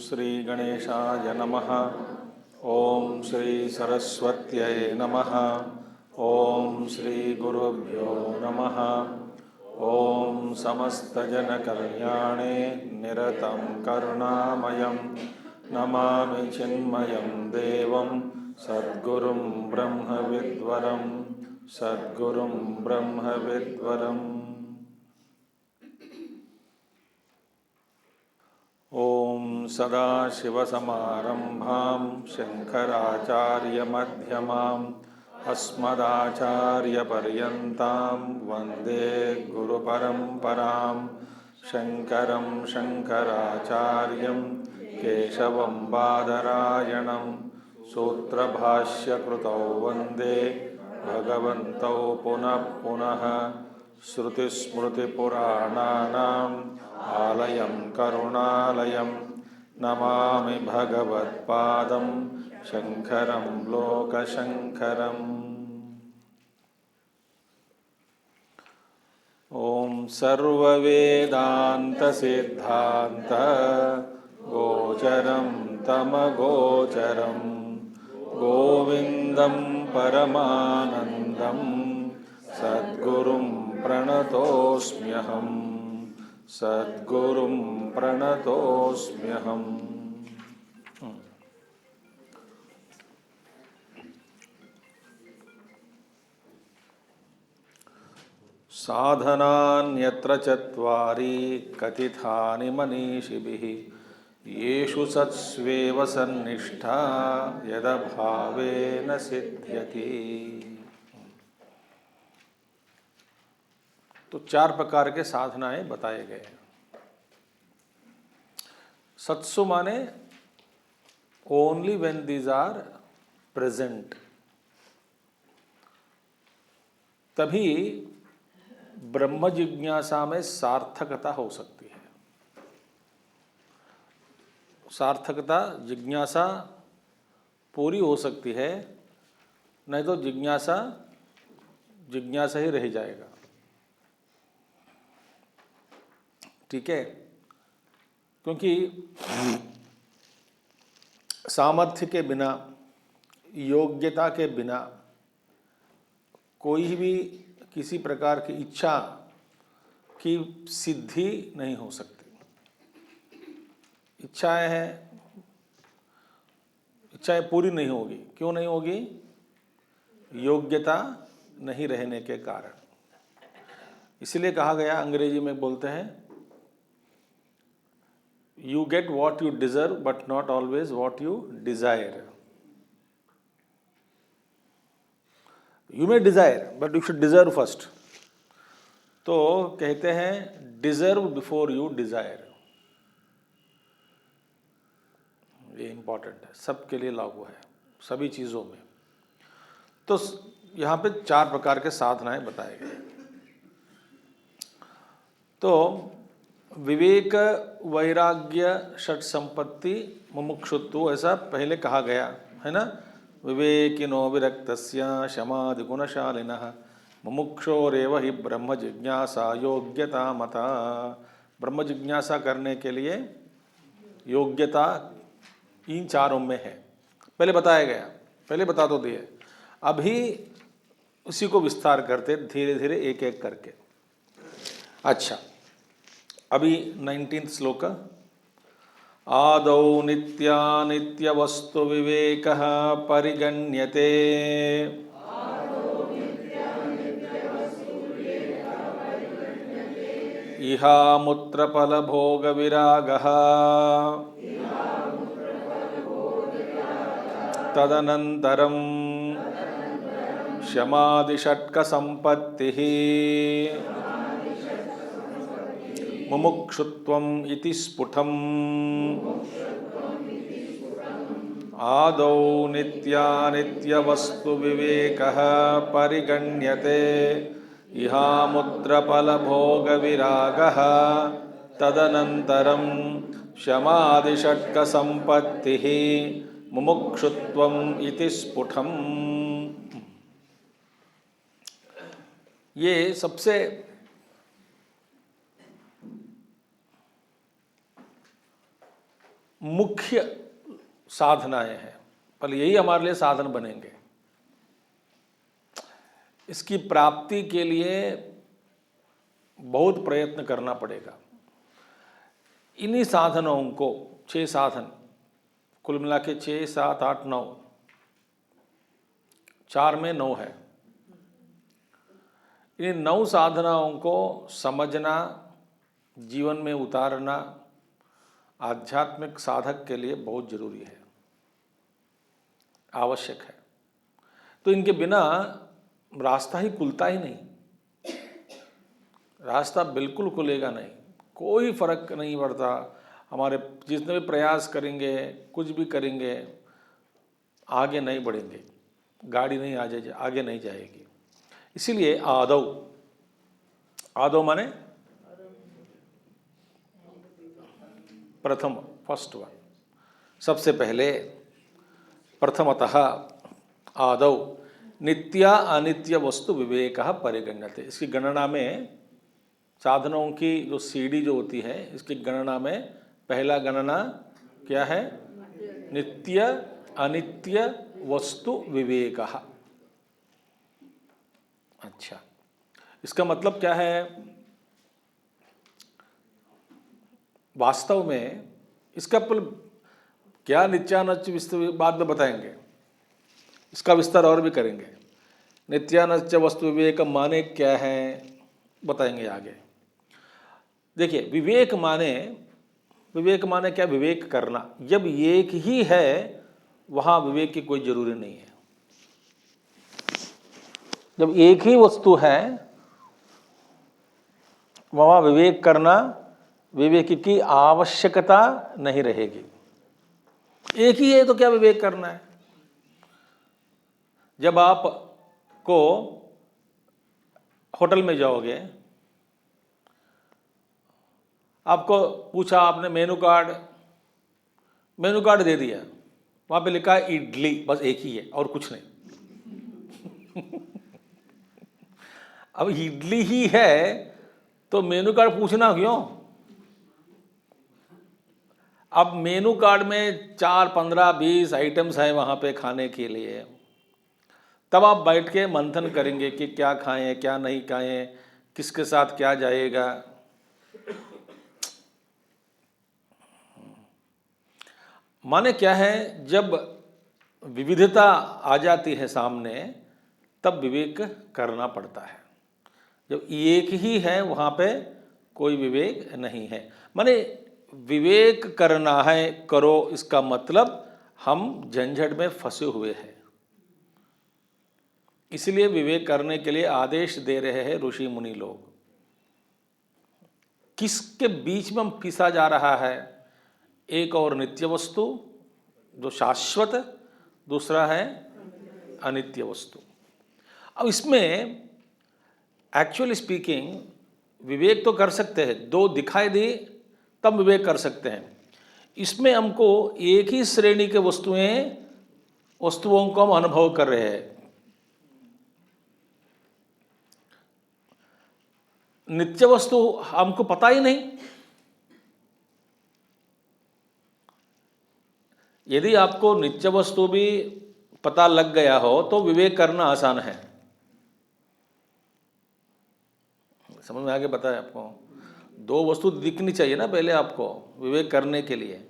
श्री गणेशाय नमः। ओम श्री सरस्वत्यै नमः। ओम श्री गुरुभ्यो नमः। ओम समस्तजनकल्याणे निरतं करुणामयं नमामि चिन्मयं देवं सद्गुरुं ब्रह्मविद्वरं सद्गुरुं ब्रह्मविद्वरम्। ओम सदाशिवसमारंभां शंकराचार्यमध्यमाम् अस्मदाचार्यपर्यन्तां वन्दे गुरुपरम्परां। शंकरं शंकराचार्यं केशवं बादरायणं सूत्रभाष्यकृतौ वन्दे भगवन्तौ पुनः पुनः। श्रुतिस्मृतिपुराणानाम् आलयं करुणालयं नमामि भगवत्पादं शंकरं लोकशंकरम्। ओम सर्ववेदान्तसिद्धान्त गोचरं तमगोचरं गोविन्दं परमानन्दं सद्गुरुं प्रणतोऽस्म्यहम् सद्गुरुं प्रणतोऽस्म्यहम्। साधनान्यत्र चत्वारि कथितानि मनीषिभिः येषु सत्स्वेव सन्निष्ठा यदभावेन सिद्ध्यति। तो 4 प्रकार के साधनाएं बताए गए हैं। सत्सु माने only when these are present, तभी ब्रह्म जिज्ञासा में सार्थकता हो सकती है। सार्थकता जिज्ञासा पूरी हो सकती है, नहीं तो जिज्ञासा जिज्ञासा ही रह जाएगा। ठीक है, क्योंकि सामर्थ्य के बिना, योग्यता के बिना कोई भी किसी प्रकार की इच्छा की सिद्धि नहीं हो सकती। इच्छाएं पूरी नहीं होगी। क्यों नहीं होगी? योग्यता नहीं रहने के कारण। इसलिए कहा गया, अंग्रेजी में बोलते हैं, you get what you deserve but not always what you desire. You may desire but you should deserve first. तो कहते हैं deserve before you desire। ये इंपॉर्टेंट है, सबके लिए लागू है, सभी चीज़ों में। तो यहाँ पे 4 प्रकार के साधनाएं बताए गए। तो विवेक, वैराग्य, षट संपत्ति, मुमुक्षुत्व, ऐसा पहले कहा गया है ना। विवेकिनो विरक्तस्य शमादि गुणशालिनः मुमुक्षोरेव हि ब्रह्म जिज्ञासा योग्यता मता। ब्रह्म जिज्ञासा करने के लिए योग्यता इन 4 में है। पहले बताया गया, पहले बता दो दिए, अभी उसी को विस्तार करते धीरे धीरे एक एक करके। अच्छा, अभी 19th श्लोक। आदौ नित्यानित्य वस्तु विवेकः परिगण्यते इहामुत्र फलभोग विरागः तदनन्तरं शमादिषट्क संपत्तिः मुमुक्षुत्वम् इति स्फुटम्। आदौ नित्यानित्य वस्तु विवेकः परिगण्यते इहामुत्र फलभोग विरागः तदनन्तरं शमादिषट्क संपत्तिः मुमुक्षुत्वम् इति स्फुटम्। ये सबसे मुख्य साधनाएं हैं, पर यही हमारे लिए साधन बनेंगे। इसकी प्राप्ति के लिए बहुत प्रयत्न करना पड़ेगा। इन्हीं साधनों को, 6 साधन कुल मिला के 6, 7, 8, 9, 4 में 9 है। इन 9 साधनाओं को समझना, जीवन में उतारना आध्यात्मिक साधक के लिए बहुत जरूरी है, आवश्यक है। तो इनके बिना रास्ता ही खुलता ही नहीं, रास्ता बिल्कुल खुलेगा नहीं, कोई फर्क नहीं पड़ता। हमारे जितने भी प्रयास करेंगे, कुछ भी करेंगे, आगे नहीं बढ़ेंगे, गाड़ी नहीं आगे नहीं जाएगी। इसीलिए आदौ, आदौ माने प्रथम, फर्स्ट वन, सबसे पहले, प्रथमतः आदौ नित्या अनित्य वस्तु विवेकः परिगण्यते। इसकी गणना में, साधनों की जो सीढ़ी जो होती है, इसकी गणना में पहला गणना क्या है? नित्य अनित्य वस्तु विवेकः। अच्छा, इसका मतलब क्या है? वास्तव में इसका क्या नित्यानित्य विस्तार बाद में बताएंगे, इसका विस्तार और भी करेंगे। नित्यानित्य वस्तु विवेक माने क्या है बताएंगे आगे। देखिए, विवेक माने क्या? विवेक करना। जब एक ही है वहां विवेक की कोई जरूरी नहीं है। जब एक ही वस्तु है वहां विवेक करना, विवेक की आवश्यकता नहीं रहेगी। एक ही है तो क्या विवेक करना है? जब आप को होटल में जाओगे, आपको पूछा, आपने मेनू कार्ड दे दिया, वहां पे लिखा है इडली, बस एक ही है और कुछ नहीं। अब इडली ही है तो मेनू कार्ड पूछना क्यों? अब मेनू कार्ड में 4, 15, 20 आइटम्स हैं वहाँ पे खाने के लिए, तब आप बैठ के मंथन करेंगे कि क्या खाएं, क्या नहीं खाएं, किसके साथ क्या जाएगा। माने क्या है? जब विविधता आ जाती है सामने, तब विवेक करना पड़ता है। जब एक ही है वहाँ पे कोई विवेक नहीं है। माने विवेक करना है, करो, इसका मतलब हम झंझट में फंसे हुए हैं। इसलिए विवेक करने के लिए आदेश दे रहे हैं ऋषि मुनि लोग। किसके बीच में हम पिसा जा रहा है? एक और नित्य वस्तु जो शाश्वत, दूसरा है अनित्य वस्तु। अब इसमें एक्चुअली स्पीकिंग विवेक तो कर सकते हैं, दो दिखाई दी तब विवेक कर सकते हैं। इसमें हमको एक ही श्रेणी के वस्तुओं को हम अनुभव कर रहे हैं। नित्य वस्तु हमको पता ही नहीं। यदि आपको नित्य वस्तु भी पता लग गया हो तो विवेक करना आसान है। समझ में आगे बताया आपको? दो वस्तु दिखनी चाहिए ना पहले आपको विवेक करने के लिए।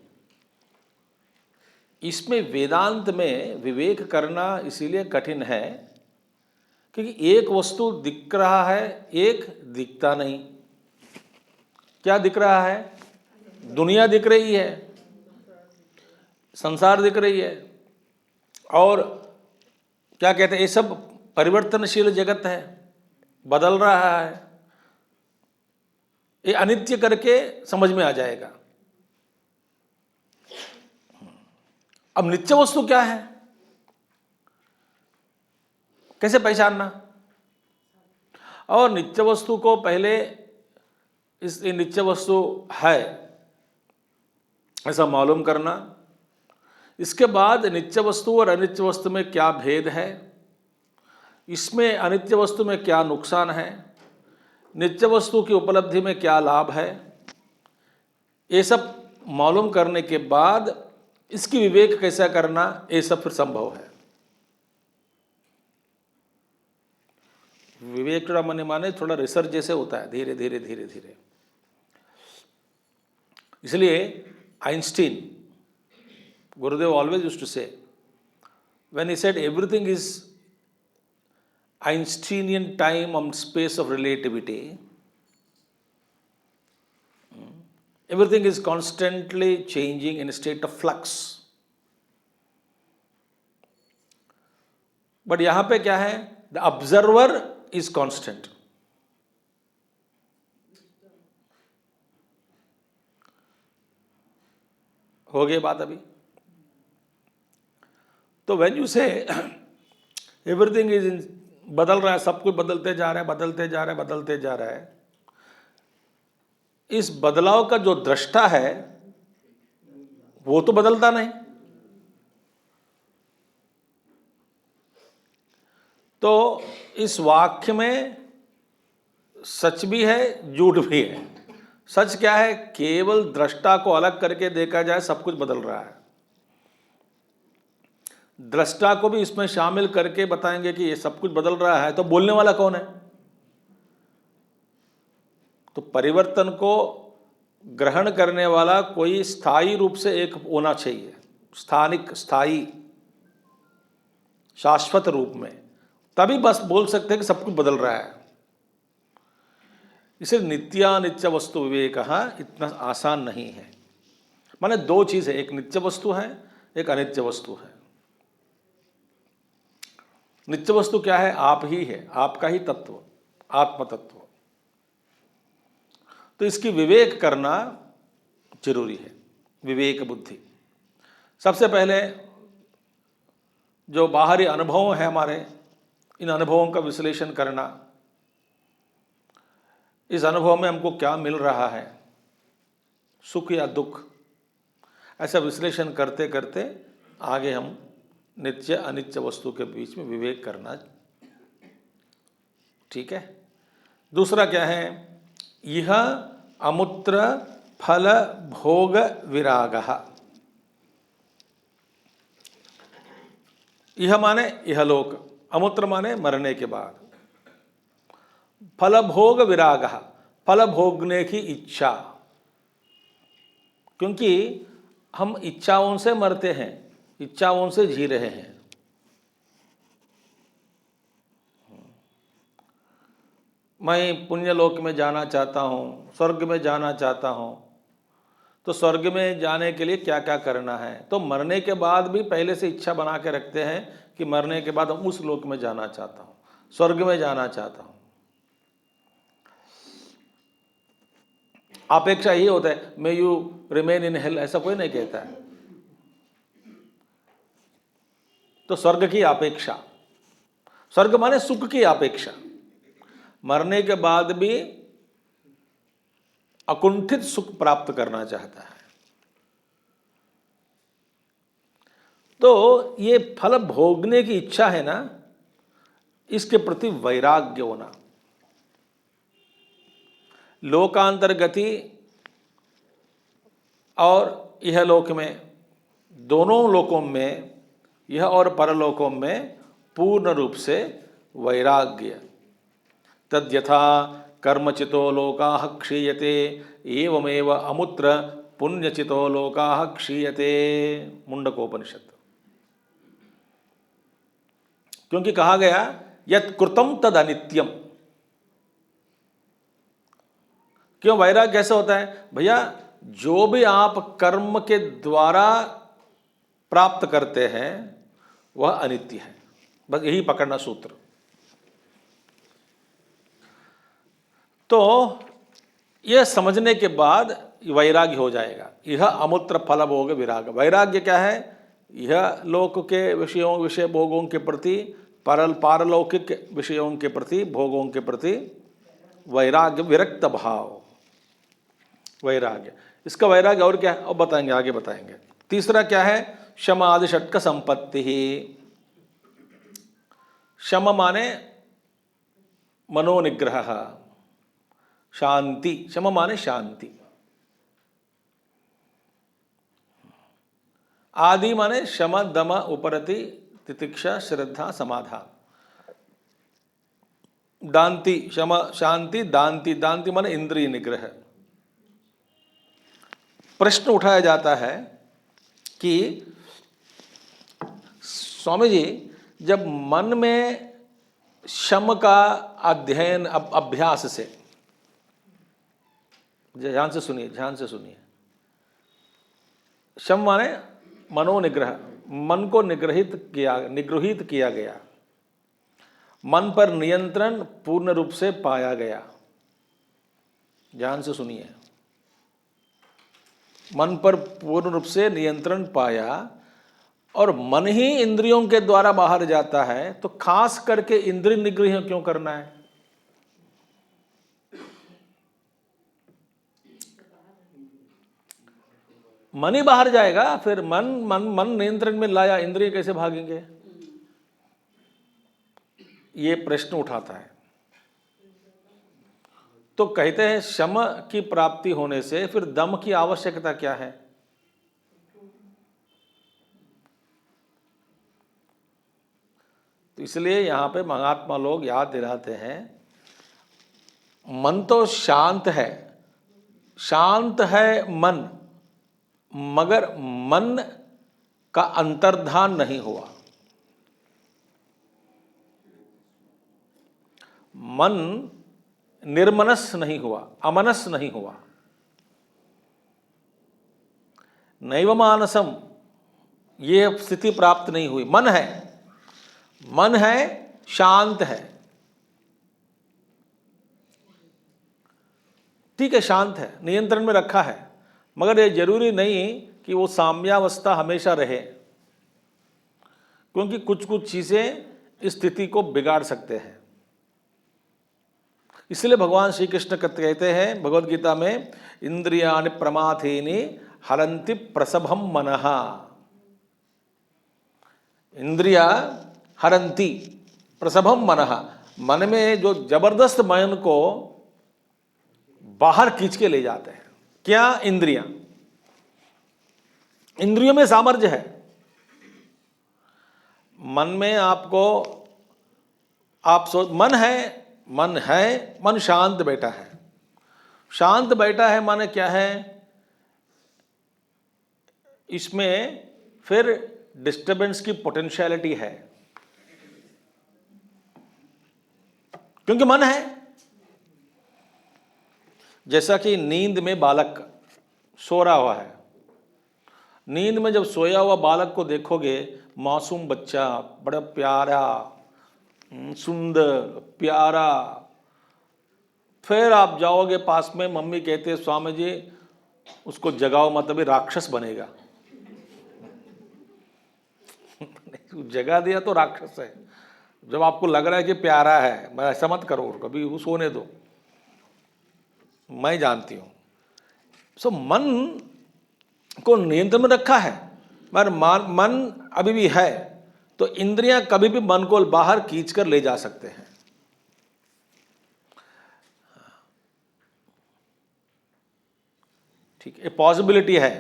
इसमें वेदांत में विवेक करना इसीलिए कठिन है क्योंकि एक वस्तु दिख रहा है, एक दिखता नहीं। क्या दिख रहा है? दुनिया दिख रही है, संसार दिख रही है, और क्या कहते हैं, ये सब परिवर्तनशील जगत है, बदल रहा है। ये अनित्य करके समझ में आ जाएगा। अब नित्य वस्तु क्या है, कैसे पहचानना? और नित्य वस्तु को पहले इस नित्य वस्तु है ऐसा मालूम करना। इसके बाद नित्य वस्तु और अनित्य वस्तु में क्या भेद है, इसमें अनित्य वस्तु में क्या नुकसान है, नित्य वस्तु की उपलब्धि में क्या लाभ है, ये सब मालूम करने के बाद इसकी विवेक कैसा करना, ये सब फिर संभव है। विवेक थोड़ा मन माने थोड़ा रिसर्च जैसे होता है, धीरे धीरे धीरे धीरे। इसलिए Einstein, Gurudev always used to से, when he said everything is Einsteinian time and space of relativity, everything is constantly changing in a state of flux. But यहाँ पे क्या है, the observer is constant. हो गई बात अभी। तो when you say everything is in, बदल रहा है, सब कुछ बदलते जा रहा है, बदलते जा रहा है, बदलते जा रहा है, इस बदलाव का जो दृष्टा है वो तो बदलता नहीं। तो इस वाक्य में सच भी है, झूठ भी है। सच क्या है, केवल दृष्टा को अलग करके देखा जाए सब कुछ बदल रहा है। दृष्टा को भी इसमें शामिल करके बताएंगे कि ये सब कुछ बदल रहा है, तो बोलने वाला कौन है? तो परिवर्तन को ग्रहण करने वाला कोई स्थायी रूप से एक होना चाहिए, स्थानिक, स्थायी, शाश्वत रूप में, तभी बस बोल सकते हैं कि सब कुछ बदल रहा है। इसे नित्यानित्य वस्तु विवेक इतना आसान नहीं है। माने दो चीज है, एक नित्य वस्तु है, एक अनित्य वस्तु है। नित्य वस्तु क्या है? आप ही है, आपका ही तत्व, आत्म तत्व। तो इसकी विवेक करना जरूरी है, विवेक बुद्धि। सबसे पहले जो बाहरी अनुभव है हमारे, इन अनुभवों का विश्लेषण करना, इस अनुभव में हमको क्या मिल रहा है, सुख या दुख, ऐसा विश्लेषण करते करते आगे हम नित्य अनित्य वस्तु के बीच में विवेक करना। ठीक है। दूसरा क्या है? यह अमूत्र फल भोग विरागः। यह माने इहलोक, अमूत्र माने मरने के बाद, फल भोग विरागः, फल भोगने की इच्छा। क्योंकि हम इच्छाओं से मरते हैं, इच्छाओं से जी रहे हैं। मैं पुण्यलोक में जाना चाहता हूँ, स्वर्ग में जाना चाहता हूँ, तो स्वर्ग में जाने के लिए क्या क्या करना है? तो मरने के बाद भी पहले से इच्छा बना के रखते हैं कि मरने के बाद हम उस लोक में जाना चाहता हूँ, स्वर्ग में जाना चाहता हूँ। अपेक्षा यही होता है, may you remain in hell, ऐसा कोई नहीं कहता है। तो स्वर्ग की अपेक्षा, स्वर्ग माने सुख की अपेक्षा, मरने के बाद भी अकुंठित सुख प्राप्त करना चाहता है। तो ये फल भोगने की इच्छा है ना, इसके प्रति वैराग्य होना। लोकांतर गति और यह लोक में, दोनों लोकों में, यह और परलोकों में पूर्ण रूप से वैराग्य। तद्यथा कर्मचितो लोकाः क्षीयते एवमेव अमुत्र पुण्यचितो लोकाः क्षीयते। मुंडकोपनिषद। क्योंकि कहा गया यत् कृतं तद अनित्यम। क्यों वैराग्य कैसे होता है? भैया जो भी आप कर्म के द्वारा प्राप्त करते हैं वह अनित्य है, बस यही पकड़ना सूत्र। तो यह समझने के बाद वैराग्य हो जाएगा। यह अमूत्र फल भोग विराग। वैराग्य क्या है? यह लोक के विषयों, विषय भोगों के प्रति, पारलौकिक विषयों के प्रति, भोगों के प्रति वैराग्य, विरक्त भाव, वैराग्य। इसका वैराग्य और क्या है अब बताएंगे, आगे बताएंगे। तीसरा क्या है? शम आदि षट्क संपत्ति ही। शम माने मनोनिग्रह, शांति। शम माने शांति। आदि माने शम दम उपरति तितिक्षा श्रद्धा समाधान। दांति शम शांति, दांति दांति माने इंद्रिय निग्रह। प्रश्न उठाया जाता है कि स्वामी जी, जब मन में शम का अध्ययन अभ्यास से, ध्यान से सुनिए, ध्यान से सुनिए, शम माने मनोनिग्रह, मन को निगृहित किया गया, मन पर नियंत्रण पूर्ण रूप से पाया गया। ध्यान से सुनिए, मन पर पूर्ण रूप से नियंत्रण पाया और मन ही इंद्रियों के द्वारा बाहर जाता है, तो खास करके इंद्रिय निग्रह क्यों करना है? मन ही बाहर जाएगा, फिर मन मन मन नियंत्रण में लाया, इंद्रिय कैसे भागेंगे? ये प्रश्न उठाता है। तो कहते हैं शम की प्राप्ति होने से फिर दम की आवश्यकता क्या है? तो इसलिए यहां पे महात्मा लोग याद दिलाते हैं, मन तो शांत है मन, मगर मन का अंतर्धान नहीं हुआ। मन निर्मनस नहीं हुआ, अमनस नहीं हुआ। नैव मानसम, ये स्थिति प्राप्त नहीं हुई। मन है, शांत है, ठीक है, शांत है, नियंत्रण में रखा है, मगर ये जरूरी नहीं कि वो साम्यावस्था हमेशा रहे, क्योंकि कुछ कुछ चीजें इस स्थिति को बिगाड़ सकते हैं। इसलिए भगवान श्री कृष्ण कहते हैं भगवद गीता में, इंद्रियाणि प्रमाथीनि हरन्ति प्रसभम मनः। इंद्रिया हरन्ति प्रसभम मनः, मन में जो जबरदस्त मन को बाहर खींच के ले जाते हैं। क्या? इंद्रियां। इंद्रियों में सामर्थ्य है। मन में आपको मन शांत बैठा है। शांत बैठा है माने क्या है? इसमें फिर डिस्टरबेंस की पोटेंशियलिटी है, क्योंकि मन है। जैसा कि नींद में बालक सो रहा हुआ है, नींद में जब सोया हुआ बालक को देखोगे, मासूम बच्चा, बड़ा प्यारा, सुंदर, प्यारा, फिर आप जाओगे पास में, मम्मी कहते हैं स्वामी जी उसको जगाओ मत, अभी राक्षस बनेगा। जगा दिया तो राक्षस है। जब आपको लग रहा है कि प्यारा है, मैं ऐसा मत करो, कभी वो सोने दो, मैं जानती हूं। सो मन को नियंत्रण में रखा है, मगर मन अभी भी है, तो इंद्रियां कभी भी मन को बाहर खींच कर ले जा सकते हैं। ठीक है, पॉसिबिलिटी है।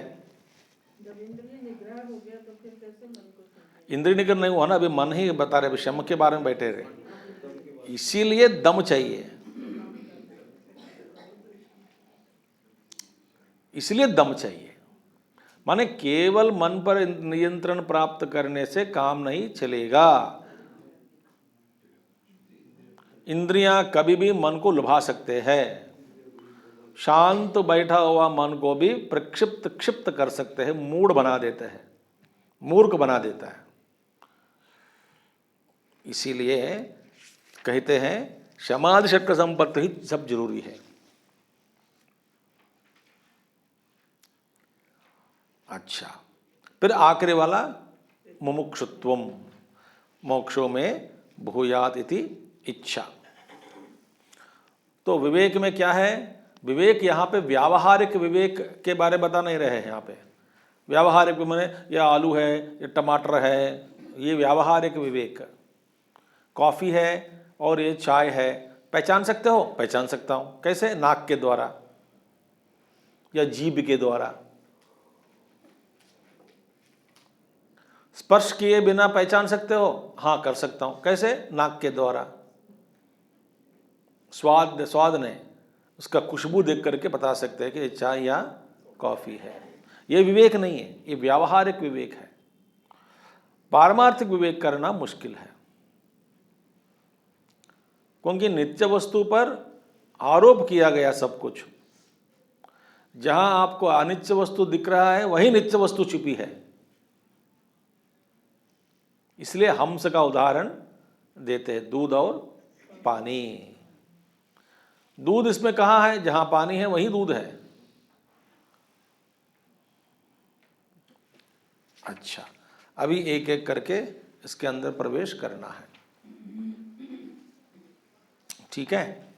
जब इंद्रिय निग्रह हो गया तो फिर कैसे मन को? इंद्रिय निग्रह नहीं हुआ ना, अभी मन ही बता रहे, शम के बारे में बैठे रहे, इसीलिए दम चाहिए, इसलिए दम चाहिए। माने केवल मन पर नियंत्रण प्राप्त करने से काम नहीं चलेगा। इंद्रियां कभी भी मन को लुभा सकते हैं। शांत बैठा हुआ मन को भी प्रक्षिप्त क्षिप्त कर सकते हैं, मूड बना देते हैं, मूर्ख बना देता है। इसीलिए कहते हैं समाधि षट्क संपत्ति ही सब जरूरी है। अच्छा, फिर आखिरी वाला मुमुक्षुत्वम, मोक्षों में भूयात इति इच्छा। तो विवेक में क्या है? विवेक यहाँ पे व्यावहारिक विवेक के बारे में बता नहीं रहे हैं। यहाँ पे व्यावहारिक माने ये आलू है, ये टमाटर है, ये व्यावहारिक विवेक। कॉफ़ी है और ये चाय है, पहचान सकते हो? पहचान सकता हूँ। कैसे? नाक के द्वारा या जीभ के द्वारा। स्पर्श किए बिना पहचान सकते हो? हाँ, कर सकता हूं। कैसे? नाक के द्वारा। स्वाद ने उसका खुशबू देख करके बता सकते हैं कि ये चाय या कॉफी है। ये विवेक नहीं है, ये व्यावहारिक विवेक है। पारमार्थिक विवेक करना मुश्किल है, क्योंकि नित्य वस्तु पर आरोप किया गया सब कुछ। जहां आपको अनित्य वस्तु दिख रहा है वही नित्य वस्तु छिपी है। इसलिए हंस का उदाहरण देते हैं, दूध और पानी। दूध इसमें कहाँ है? जहां पानी है वही दूध है। अच्छा, अभी एक एक करके इसके अंदर प्रवेश करना है, ठीक है।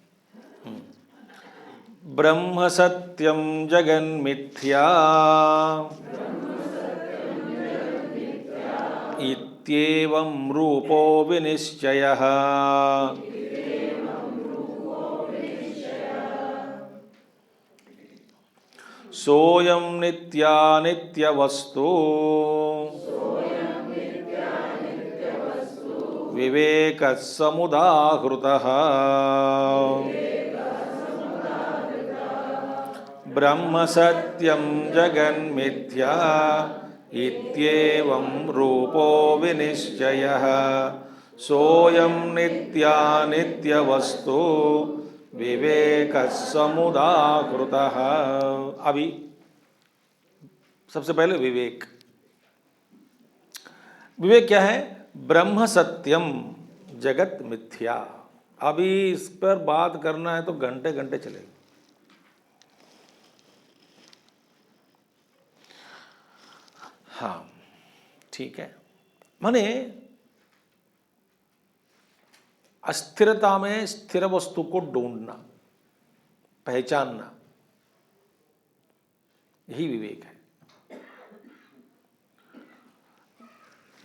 ब्रह्म सत्यम जगन्मिथ्या इत्येवं रूपो विनिश्चयः। सोऽयं नित्यानित्यवस्तु विवेकः समुदाहृतः। ब्रह्म सत्यं जगन्मिथ्या इत्येवं रूपो विनिश्चयः। सोऽयं नित्यानित्यवस्तु विवेकः समुदाहृतः। अभी सबसे पहले विवेक। विवेक क्या है? ब्रह्म सत्यम जगत मिथ्या। अभी इस पर बात करना है तो घंटे घंटे चलेगा। हाँ, ठीक है। माने अस्थिरता में स्थिर वस्तु को ढूंढना, पहचानना, यही विवेक है।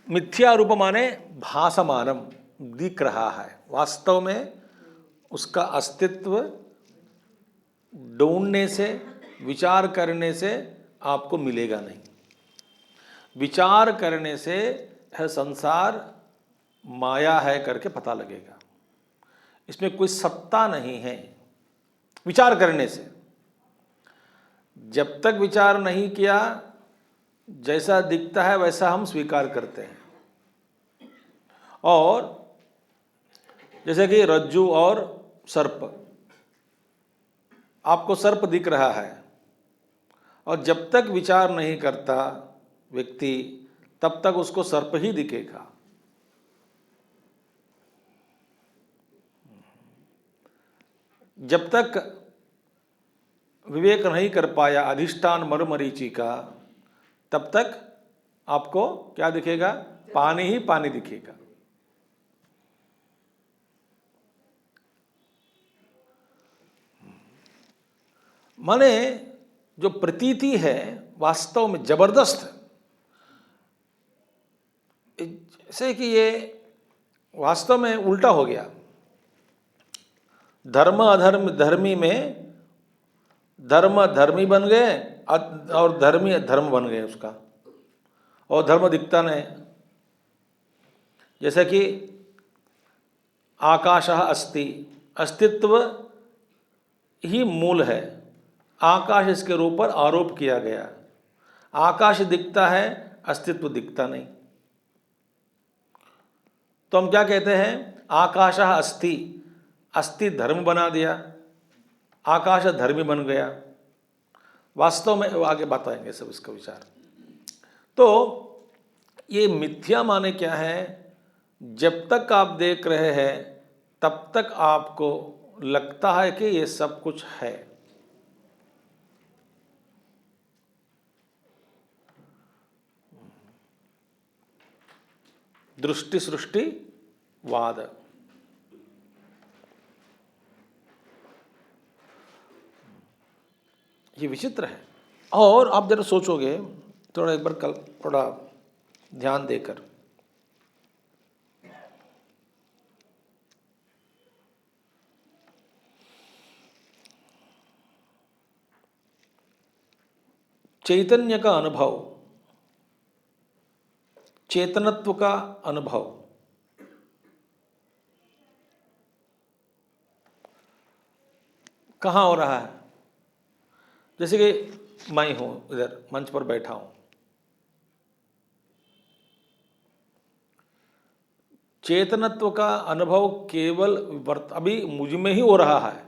मिथ्या रूप माने भासमानम, दिख रहा है, वास्तव में उसका अस्तित्व ढूंढने से, विचार करने से आपको मिलेगा नहीं। विचार करने से यह संसार माया है करके पता लगेगा, इसमें कोई सत्ता नहीं है। विचार करने से, जब तक विचार नहीं किया, जैसा दिखता है वैसा हम स्वीकार करते हैं। और जैसे कि रज्जू और सर्प, आपको सर्प दिख रहा है और जब तक विचार नहीं करता व्यक्ति, तब तक उसको सर्प ही दिखेगा। जब तक विवेक नहीं कर पाया अधिष्ठान मरमरीचि का, तब तक आपको क्या दिखेगा? पानी ही पानी दिखेगा। माने जो प्रतीति है वास्तव में जबरदस्त है। जैसे कि ये वास्तव में उल्टा हो गया। धर्म अधर्म धर्मी में धर्म धर्मी बन गए और धर्मी धर्म बन गए उसका, और धर्म दिखता नहीं। जैसे कि आकाशः अस्ति, अस्तित्व ही मूल है, आकाश इसके ऊपर आरोप किया गया। आकाश दिखता है, अस्तित्व दिखता नहीं। तो हम क्या कहते हैं? आकाशः अस्ति, अस्ति धर्म बना दिया, आकाश धर्मी बन गया। वास्तव में आगे बताएंगे सब इसका विचार। तो ये मिथ्या माने क्या है? जब तक आप देख रहे हैं तब तक आपको लगता है कि ये सब कुछ है। दृष्टि सृष्टि वाद। ये विचित्र है। और आप जरा सोचोगे थोड़ा, एक बार कल थोड़ा ध्यान देकर, चैतन्य का अनुभव, चेतनत्व का अनुभव कहाँ हो रहा है? जैसे कि मैं हूं, इधर मंच पर बैठा हूं, चेतनत्व का अनुभव केवल अभी मुझ में ही हो रहा है।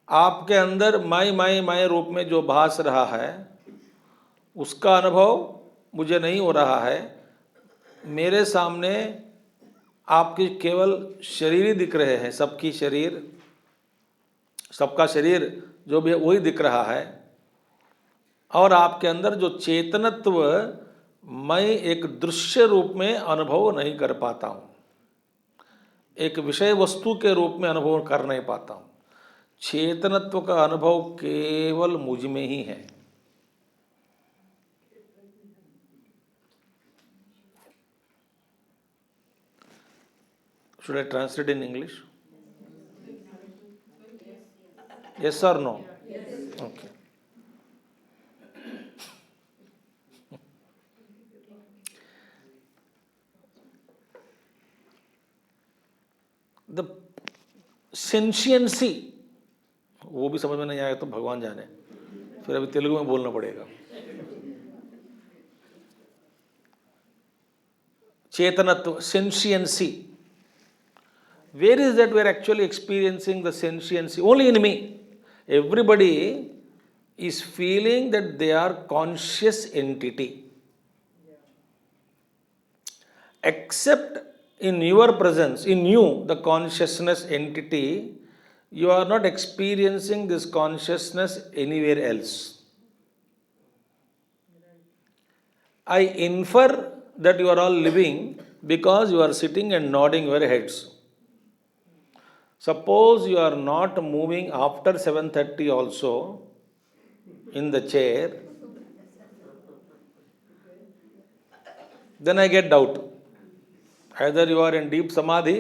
आपके अंदर मैं रूप में जो भास रहा है उसका अनुभव मुझे नहीं हो रहा है। मेरे सामने आपके केवल शरीर ही दिख रहे हैं, सबका शरीर जो भी है वही दिख रहा है। और आपके अंदर जो चेतनत्व मैं एक दृश्य रूप में अनुभव नहीं कर पाता हूँ, एक विषय वस्तु के रूप में अनुभव कर नहीं पाता हूँ। चेतनत्व का अनुभव केवल मुझ में ही है। Should I translate in English? Yes or no? Okay. The सेंशियंसी, वो भी समझ में नहीं आया तो भगवान जाने, फिर अभी तेलुगु में बोलना पड़ेगा। चेतनत्व, सेंशियंसी, where is that we are actually experiencing the sentiency? Only in me. Everybody is feeling that they are conscious entity. Except in your presence, in you, the consciousness entity, you are not experiencing this consciousness anywhere else. I infer that you are all living because you are sitting and nodding your heads. Suppose you are not moving after 7:30 also in the chair, then I get doubt. Either you are in deep samadhi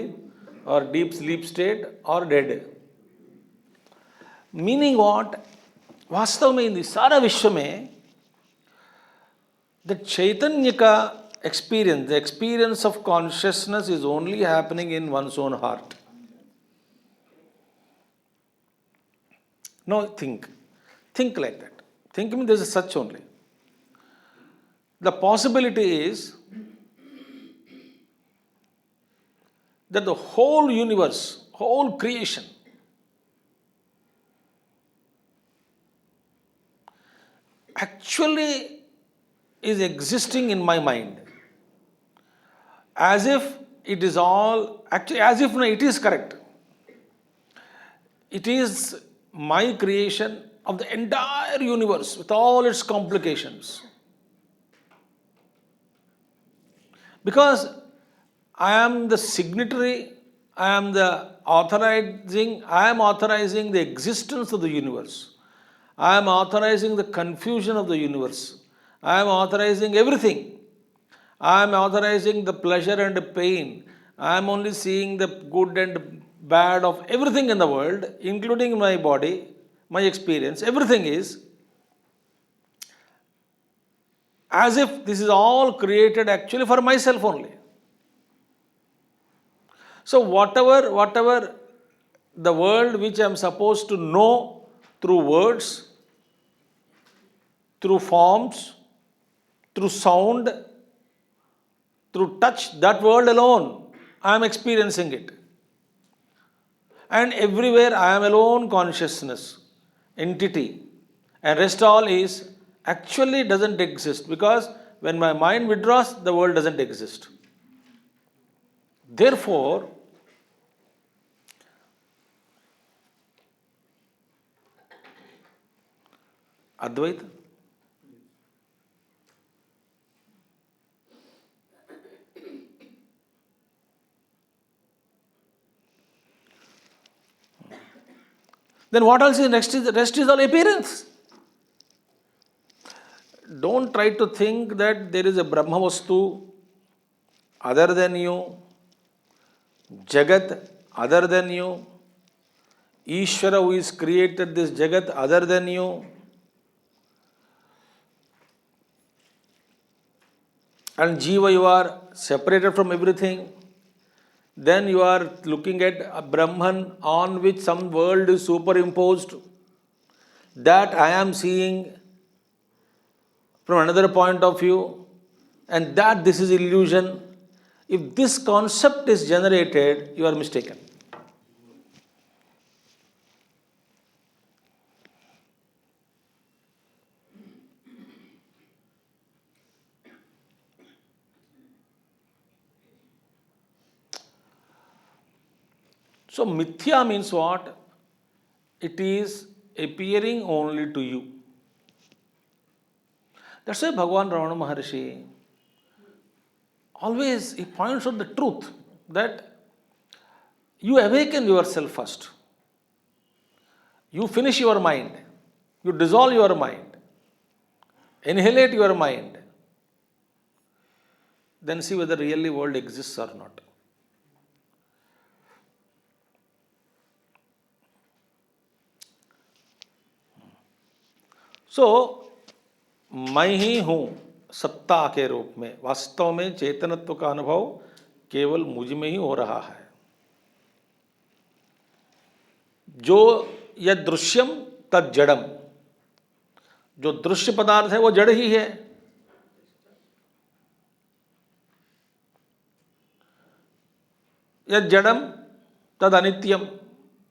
or deep sleep state or dead. Meaning what? वास्तव में इन सारा विश्व में the chaitanya ka experience, the experience of consciousness is only happening in one's own heart. No, think like that. Think means there is such only. The possibility is that the whole universe, whole creation actually is existing in my mind. As if it is all, actually, as if no, it is correct. It is my creation of the entire universe with all its complications. Because I am the signatory, I am authorizing the existence of the universe. I am authorizing the confusion of the universe. I am authorizing everything. I am authorizing the pleasure and the pain. I am only seeing the good and bad of everything in the world, including my body, my experience. Everything is as if this is all created actually for myself only. So whatever the world which I am supposed to know through words, through forms, through sound, through touch, that world alone, I am experiencing it. And everywhere I am alone consciousness, entity. And rest all is actually doesn't exist, because when my mind withdraws, the world doesn't exist. Therefore, Advaita. Then what else is next? The rest is all appearance. Don't try to think that there is a Brahma Vastu other than you, Jagat other than you, Ishvara who is created this Jagat other than you. and Jiva you are separated from everything, then you are looking at a Brahman on which some world is superimposed, that I am seeing from another point of view, and that this is illusion. If this concept is generated, you are mistaken. So mithya means what? It is appearing only to you. That's why Bhagavan Ramana Maharshi always he points out the truth that you awaken yourself first. You finish your mind. You dissolve your mind. Annihilate your mind. Then see whether really world exists or not. सो मैं ही हूँ सत्ता के रूप में, वास्तव में चेतनत्व का अनुभव केवल मुझ में ही हो रहा है। जो यह दृश्यम तद जड़म, जो दृश्य पदार्थ है वो जड़ ही है। यद जड़म तद अनित्यम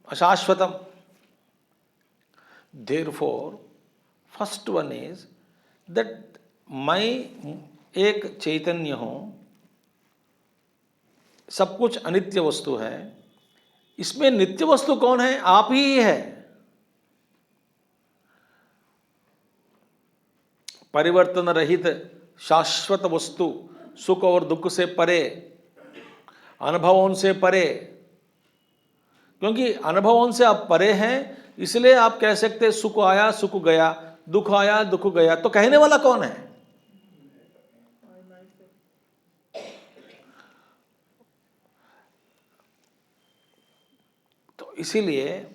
अशाश्वतम। Therefore first one is that मैं एक चैतन्य हूं, सब कुछ अनित्य वस्तु है। इसमें नित्य वस्तु कौन है? आप ही है। परिवर्तन रहित शाश्वत वस्तु, सुख और दुख से परे, अनुभवों से परे। क्योंकि अनुभवों से आप परे हैं, इसलिए आप कह सकते हैं सुख आया सुख गया, दुख आया दुख गया। तो कहने वाला कौन है? तो इसीलिए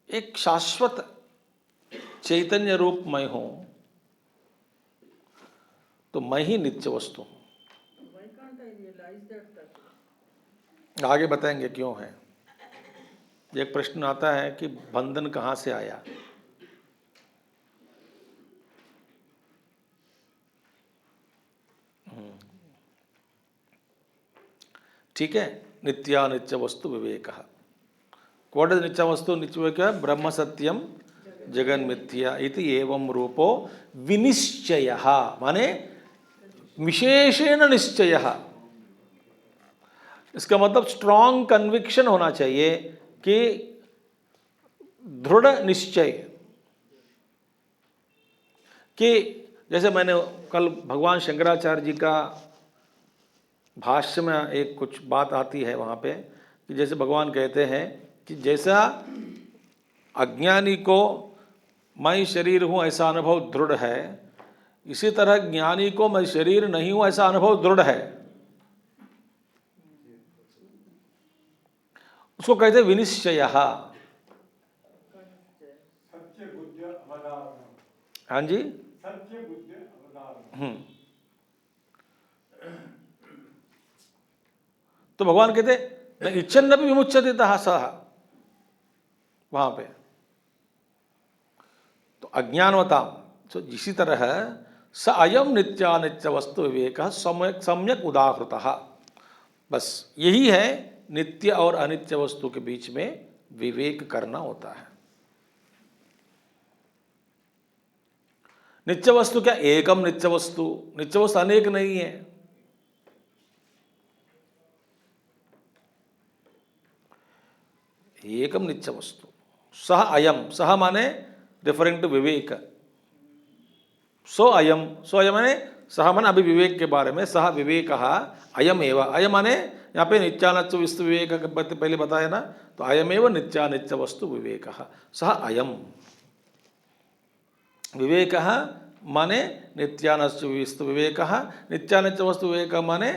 एक शाश्वत चैतन्य रूप मैं हूं, तो मैं ही नित्य वस्तु हूं। आगे बताएंगे क्यों है। एक प्रश्न आता है कि बंधन कहां से आया। ठीक है, नित्यानित्य वस्तु विवेक। व्हाट इज नित्य वस्तु? नित्य विवेक ब्रह्म सत्यम जगन मिथ्या इति एवं रूपो विनिश्चयः, माने विशेषेण निश्चयः। इसका मतलब स्ट्रांग कन्विक्शन होना चाहिए कि दृढ़ निश्चय कि जैसे मैंने कल भगवान शंकराचार्य जी का भाष्य में एक कुछ बात आती है वहाँ पे कि जैसे भगवान कहते हैं कि जैसा अज्ञानी को मैं शरीर हूँ ऐसा अनुभव दृढ़ है, इसी तरह ज्ञानी को मैं शरीर नहीं हूँ ऐसा अनुभव दृढ़ है। उसको कहते विनिश्चय। हाँ जी, तो भगवान कहते न इच्छन भी विमुच्यते सह, वहां पे तो अज्ञानवता। तो इसी तरह स अयम नित्यानित्य वस्तु विवेक सम्यक सम्यक उदाहृत। बस यही है, नित्य और अनित्य वस्तु के बीच में विवेक करना होता है। नित्य वस्तु क्या? एकम नित्य वस्तु। नित्य वस्तु अनेक नहीं है। एकम नित्य वस्तु। सह अयम, सह माने रेफरिंग टू विवेक। सो अयम, सो अयम माने सह माने अभी विवेक के बारे में। सह विवेक अयम एव। अयम माने यहाँ पे नित्यानित्य वस्तु विवेक पहले बताया ना, तो अयम एव नित्यानित्य वस्तु विवेक। सह अयम विवेक माने नित्यानित्य वस्तु विवेक। नित्यानित्य वस्तु विवेक माने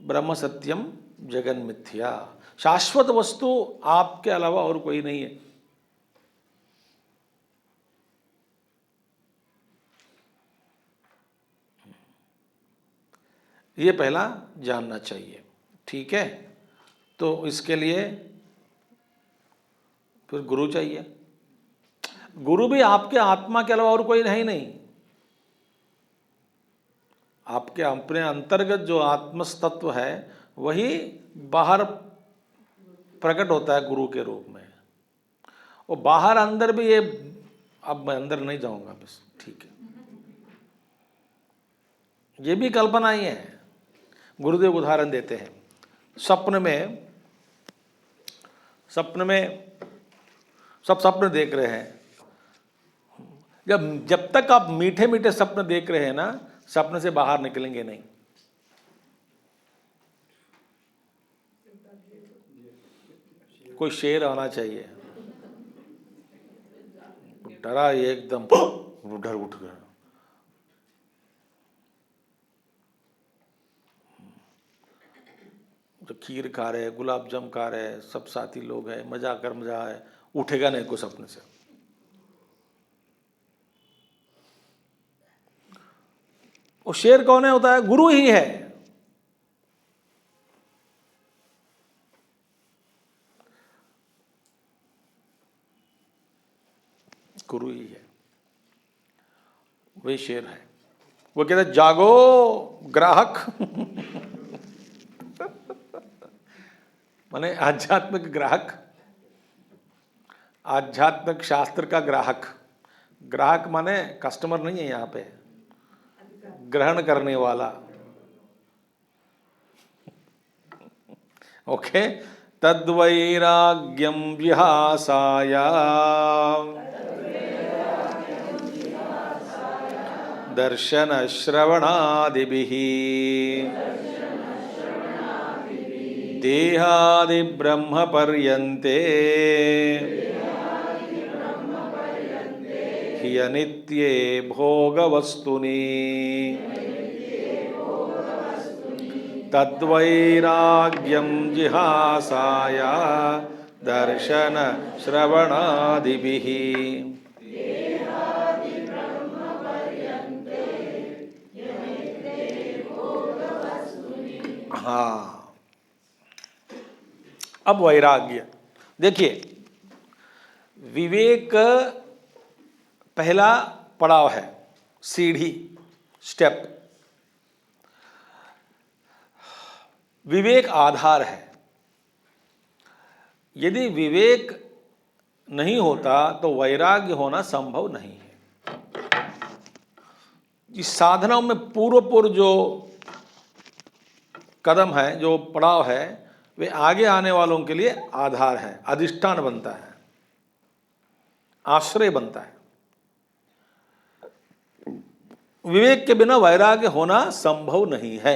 ब्रह्म सत्यम जगन मिथ्या। शाश्वत वस्तु आपके अलावा और कोई नहीं है। ये पहला जानना चाहिए। ठीक है, तो इसके लिए फिर गुरु चाहिए। गुरु भी आपके आत्मा के अलावा और कोई है ही नहीं। आपके अपने अंतर्गत जो आत्मतत्व है वही बाहर प्रकट होता है गुरु के रूप में। और बाहर अंदर भी ये, अब मैं अंदर नहीं जाऊंगा बस, ठीक है, ये भी कल्पना ही है। गुरुदेव उदाहरण देते हैं, सपने में सब सपने देख रहे हैं। जब तक आप मीठे मीठे सपने देख रहे हैं ना, सपने से बाहर निकलेंगे नहीं। कोई शेर आना चाहिए, डरा ये एकदम डर उठ गया। तो खीर खा रहे, गुलाब जाम खा रहे, सब साथी लोग हैं, मजा है, उठेगा नहीं कोई सपने से। वो शेर कौन है होता है? गुरु ही है। गुरु ही है, वही शेर है। वो कहते जागो ग्राहक माने आध्यात्मिक ग्राहक, आध्यात्मिक शास्त्र का ग्राहक। ग्राहक माने कस्टमर नहीं है यहाँ पे, ग्रहण करने वाला। ओके, तद्वैराग्यम विहासाय दर्शन श्रवणादिभिः देहादि ब्रह्म पर्यन्ते ह्यनित्ये भोगवस्तुनि तद्वैराग्यम जिहासाय दर्शन श्रवणादिभिः। हाँ, अब वैराग्य देखिए, विवेक पहला पड़ाव है, सीढ़ी, स्टेप। विवेक आधार है। यदि विवेक नहीं होता तो वैराग्य होना संभव नहीं है। इस साधनाओं में पूर्व जो कदम है, जो पड़ाव है, वे आगे आने वालों के लिए आधार है, अधिष्ठान बनता है, आश्रय बनता है। विवेक के बिना वैराग्य होना संभव नहीं है।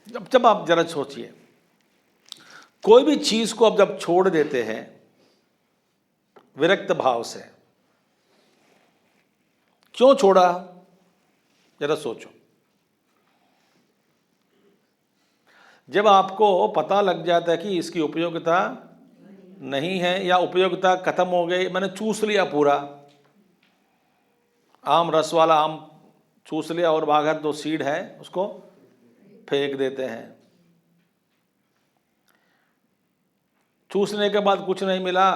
जब आप जरा सोचिए, कोई भी चीज को आप जब छोड़ देते हैं विरक्त भाव से, क्यों छोड़ा, जरा सोचो। जब आपको पता लग जाता है कि इसकी उपयोगिता नहीं है या उपयोगिता खत्म हो गई, मैंने चूस लिया पूरा, आम रस वाला आम चूस लिया और बाहर जो सीड है उसको फेंक देते हैं। चूसने के बाद कुछ नहीं मिला,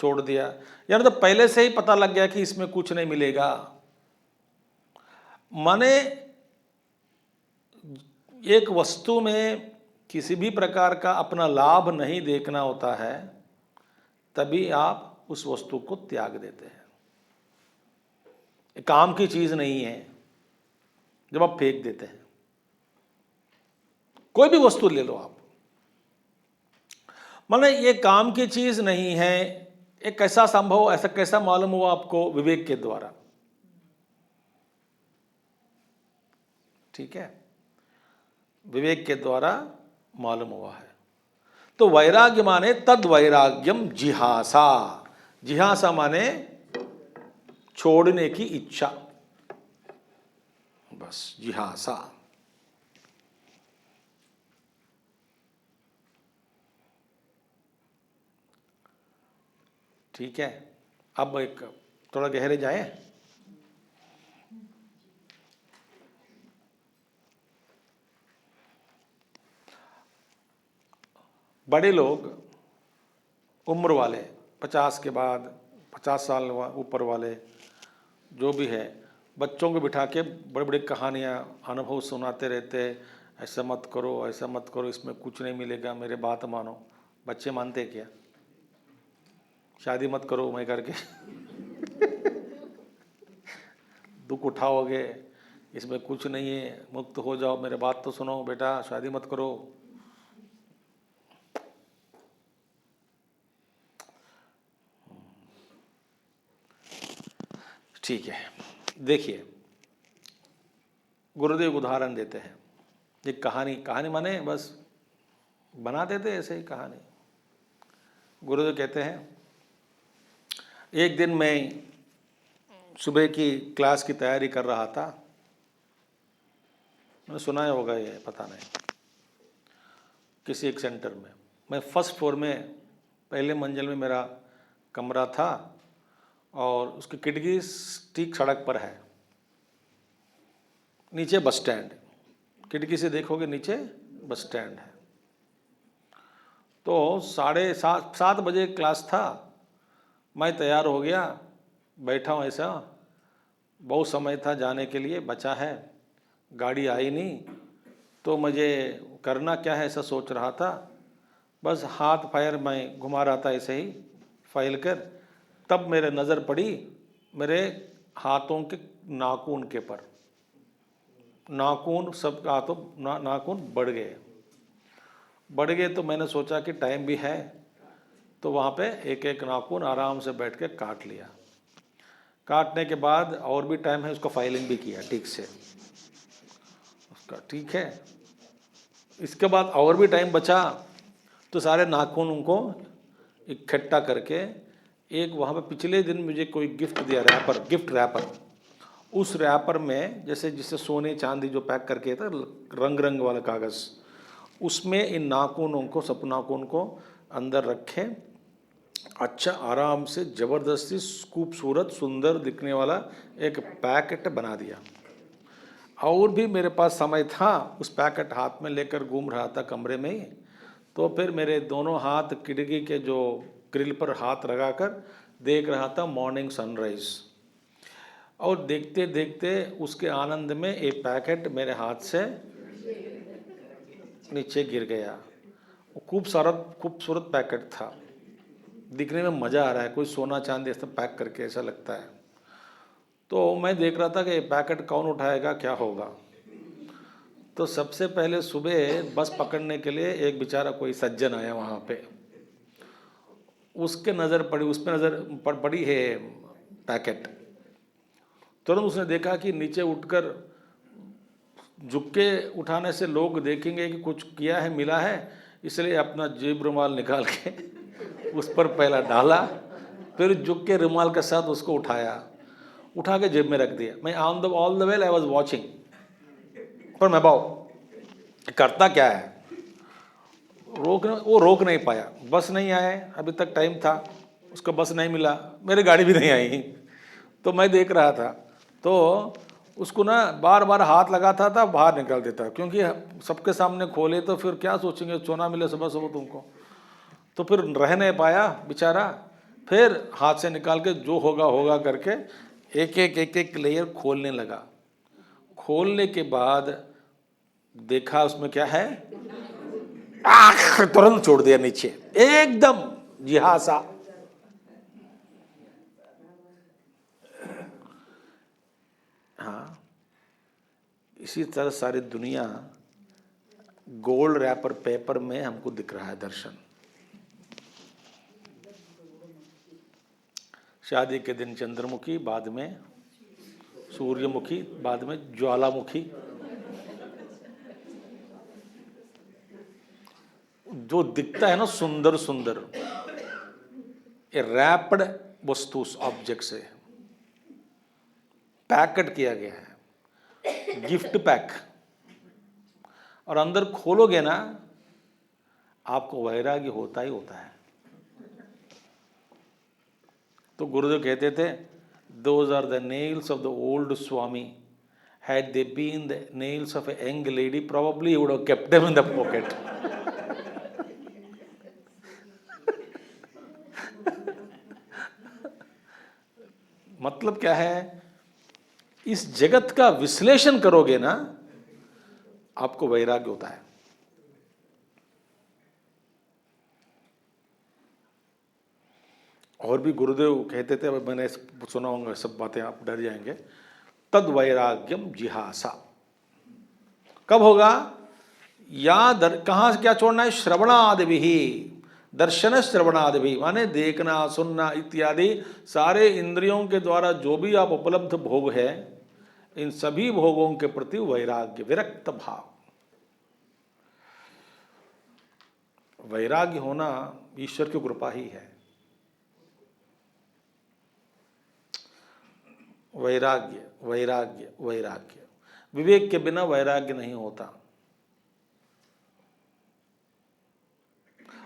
छोड़ दिया। यानी तो पहले से ही पता लग गया कि इसमें कुछ नहीं मिलेगा। माने एक वस्तु में किसी भी प्रकार का अपना लाभ नहीं देखना होता है, तभी आप उस वस्तु को त्याग देते हैं। काम की चीज नहीं है जब आप फेंक देते हैं। कोई भी वस्तु ले लो आप, माने ये काम की चीज नहीं है, ये कैसा संभव, ऐसा कैसा मालूम हुआ आपको? विवेक के द्वारा। ठीक है, विवेक के द्वारा मालूम हुआ है। तो वैराग्य माने तद वैराग्यम जिहासा। जिहासा माने छोड़ने की इच्छा, बस जिहासा। ठीक है, अब एक थोड़ा गहरे जाए। बड़े लोग, उम्र वाले, 50 के बाद, 50 साल ऊपर वाले जो भी है, बच्चों को बिठा के बड़ी बड़ी कहानियाँ, अनुभव सुनाते रहते, ऐसा मत करो, ऐसा मत करो, इसमें कुछ नहीं मिलेगा, मेरे बात मानो। बच्चे मानते क्या? शादी मत करो मैं करके दुख उठाओगे, इसमें कुछ नहीं है, मुक्त हो जाओ, मेरे बात तो सुनो बेटा, शादी मत करो। ठीक है, देखिए गुरुदेव उदाहरण देते हैं, एक कहानी माने बस बना देते ऐसे ही कहानी। गुरुदेव कहते हैं, एक दिन मैं सुबह की क्लास की तैयारी कर रहा था, मैंने सुना ही होगा ये, पता नहीं, किसी एक सेंटर में। मैं फर्स्ट फ्लोर में, पहले मंजिल में मेरा कमरा था और उसकी खिड़की ठीक सड़क पर है, नीचे बस स्टैंड, खिड़की से देखोगे नीचे बस स्टैंड है। तो 7:30 बजे क्लास था, मैं तैयार हो गया, बैठा हूँ ऐसा, बहुत समय था जाने के लिए, बचा है, गाड़ी आई नहीं, तो मुझे करना क्या है ऐसा सोच रहा था, बस हाथ पैर मैं घुमा रहा था ऐसे ही फैल कर। तब मेरे नज़र पड़ी मेरे हाथों के नाखून के पर, नाखून सब हाथों नाखून बढ़ गए। तो मैंने सोचा कि टाइम भी है, तो वहाँ पे एक एक नाखून आराम से बैठ के काट लिया। काटने के बाद और भी टाइम है, उसको फाइलिंग भी किया ठीक से उसका, ठीक है। इसके बाद और भी टाइम बचा, तो सारे नाखून उनको इकट्ठा करके एक वहाँ पे पिछले दिन मुझे कोई गिफ्ट दिया, गिफ्ट रैपर, उस रैपर में जैसे जिससे सोने चांदी जो पैक करके था, रंग रंग वाला कागज़, उसमें इन नाखूनों को, सब नाखून को अंदर रखे, अच्छा आराम से ज़बरदस्ती खूबसूरत सुंदर दिखने वाला एक पैकेट बना दिया। और भी मेरे पास समय था, उस पैकेट हाथ में लेकर घूम रहा था कमरे में ही। तो फिर मेरे दोनों हाथ खिड़की के जो ग्रिल पर हाथ लगाकर देख रहा था मॉर्निंग सनराइज, और देखते देखते उसके आनंद में एक पैकेट मेरे हाथ से नीचे गिर गया। वो खूबसूरत पैकेट था, दिखने में मज़ा आ रहा है, कोई सोना चांदी ऐसा पैक करके ऐसा लगता है। तो मैं देख रहा था कि ये पैकेट कौन उठाएगा, क्या होगा। तो सबसे पहले सुबह बस पकड़ने के लिए एक बेचारा कोई सज्जन आया वहाँ पे, उसके नज़र पड़ी, उस पर नज़र पड़ी है पैकेट। तुरंत उसने देखा कि नीचे उठकर, झुक के उठाने से लोग देखेंगे कि कुछ किया है, मिला है, इसलिए अपना जेब रुमाल निकाल के उस पर पहला डाला, फिर झुक के रुमाल के साथ उसको उठा के जेब में रख दिया। मैं all the well I was watching, पर मैं करता क्या है, वो रोक नहीं पाया। बस नहीं आए, अभी तक टाइम था, उसको बस नहीं मिला, मेरी गाड़ी भी नहीं आई, तो मैं देख रहा था। तो उसको ना बार बार हाथ लगाता था, बाहर निकाल देता, क्योंकि सबके सामने खोले तो फिर क्या सोचेंगे, सोना मिले सुबह सुबह तुमको। तो फिर रह नहीं पाया बेचारा, फिर हाथ से निकाल के जो होगा करके एक एक लेयर खोलने लगा। खोलने के बाद देखा उसमें क्या है, तुरंत छोड़ दिया नीचे, एकदम जिहासा। हाँ, इसी तरह सारी दुनिया गोल्ड रैपर पेपर में हमको दिख रहा है दर्शन। शादी के दिन चंद्रमुखी, बाद में सूर्यमुखी, बाद में ज्वालामुखी, जो दिखता है ना सुंदर सुंदर, ये रैप्ड वस्तु ऑब्जेक्ट से पैकेट किया गया है, गिफ्ट पैक, और अंदर खोलोगे ना आपको वैराग्य होता ही होता है। तो गुरुदेव कहते थे, those are the nails of the old Swami, had they been the nails of a young lady, probably he would have kept them in the pocket. मतलब क्या है, इस जगत का विश्लेषण करोगे ना, आपको वैराग्य होता है। और भी गुरुदेव कहते थे, अब मैंने सुना होगा, सब बातें आप डर जाएंगे। तद वैराग्यम जिहासा, कब होगा, या कहाँ से क्या छोड़ना है, श्रवणादि भी, दर्शन श्रवणादि भी, माने देखना सुनना इत्यादि सारे इंद्रियों के द्वारा जो भी आप उपलब्ध भोग है, इन सभी भोगों के प्रति वैराग्य, विरक्त भाव। वैराग्य होना ईश्वर की कृपा ही है। वैराग्य वैराग्य वैराग्य, विवेक के बिना वैराग्य नहीं होता।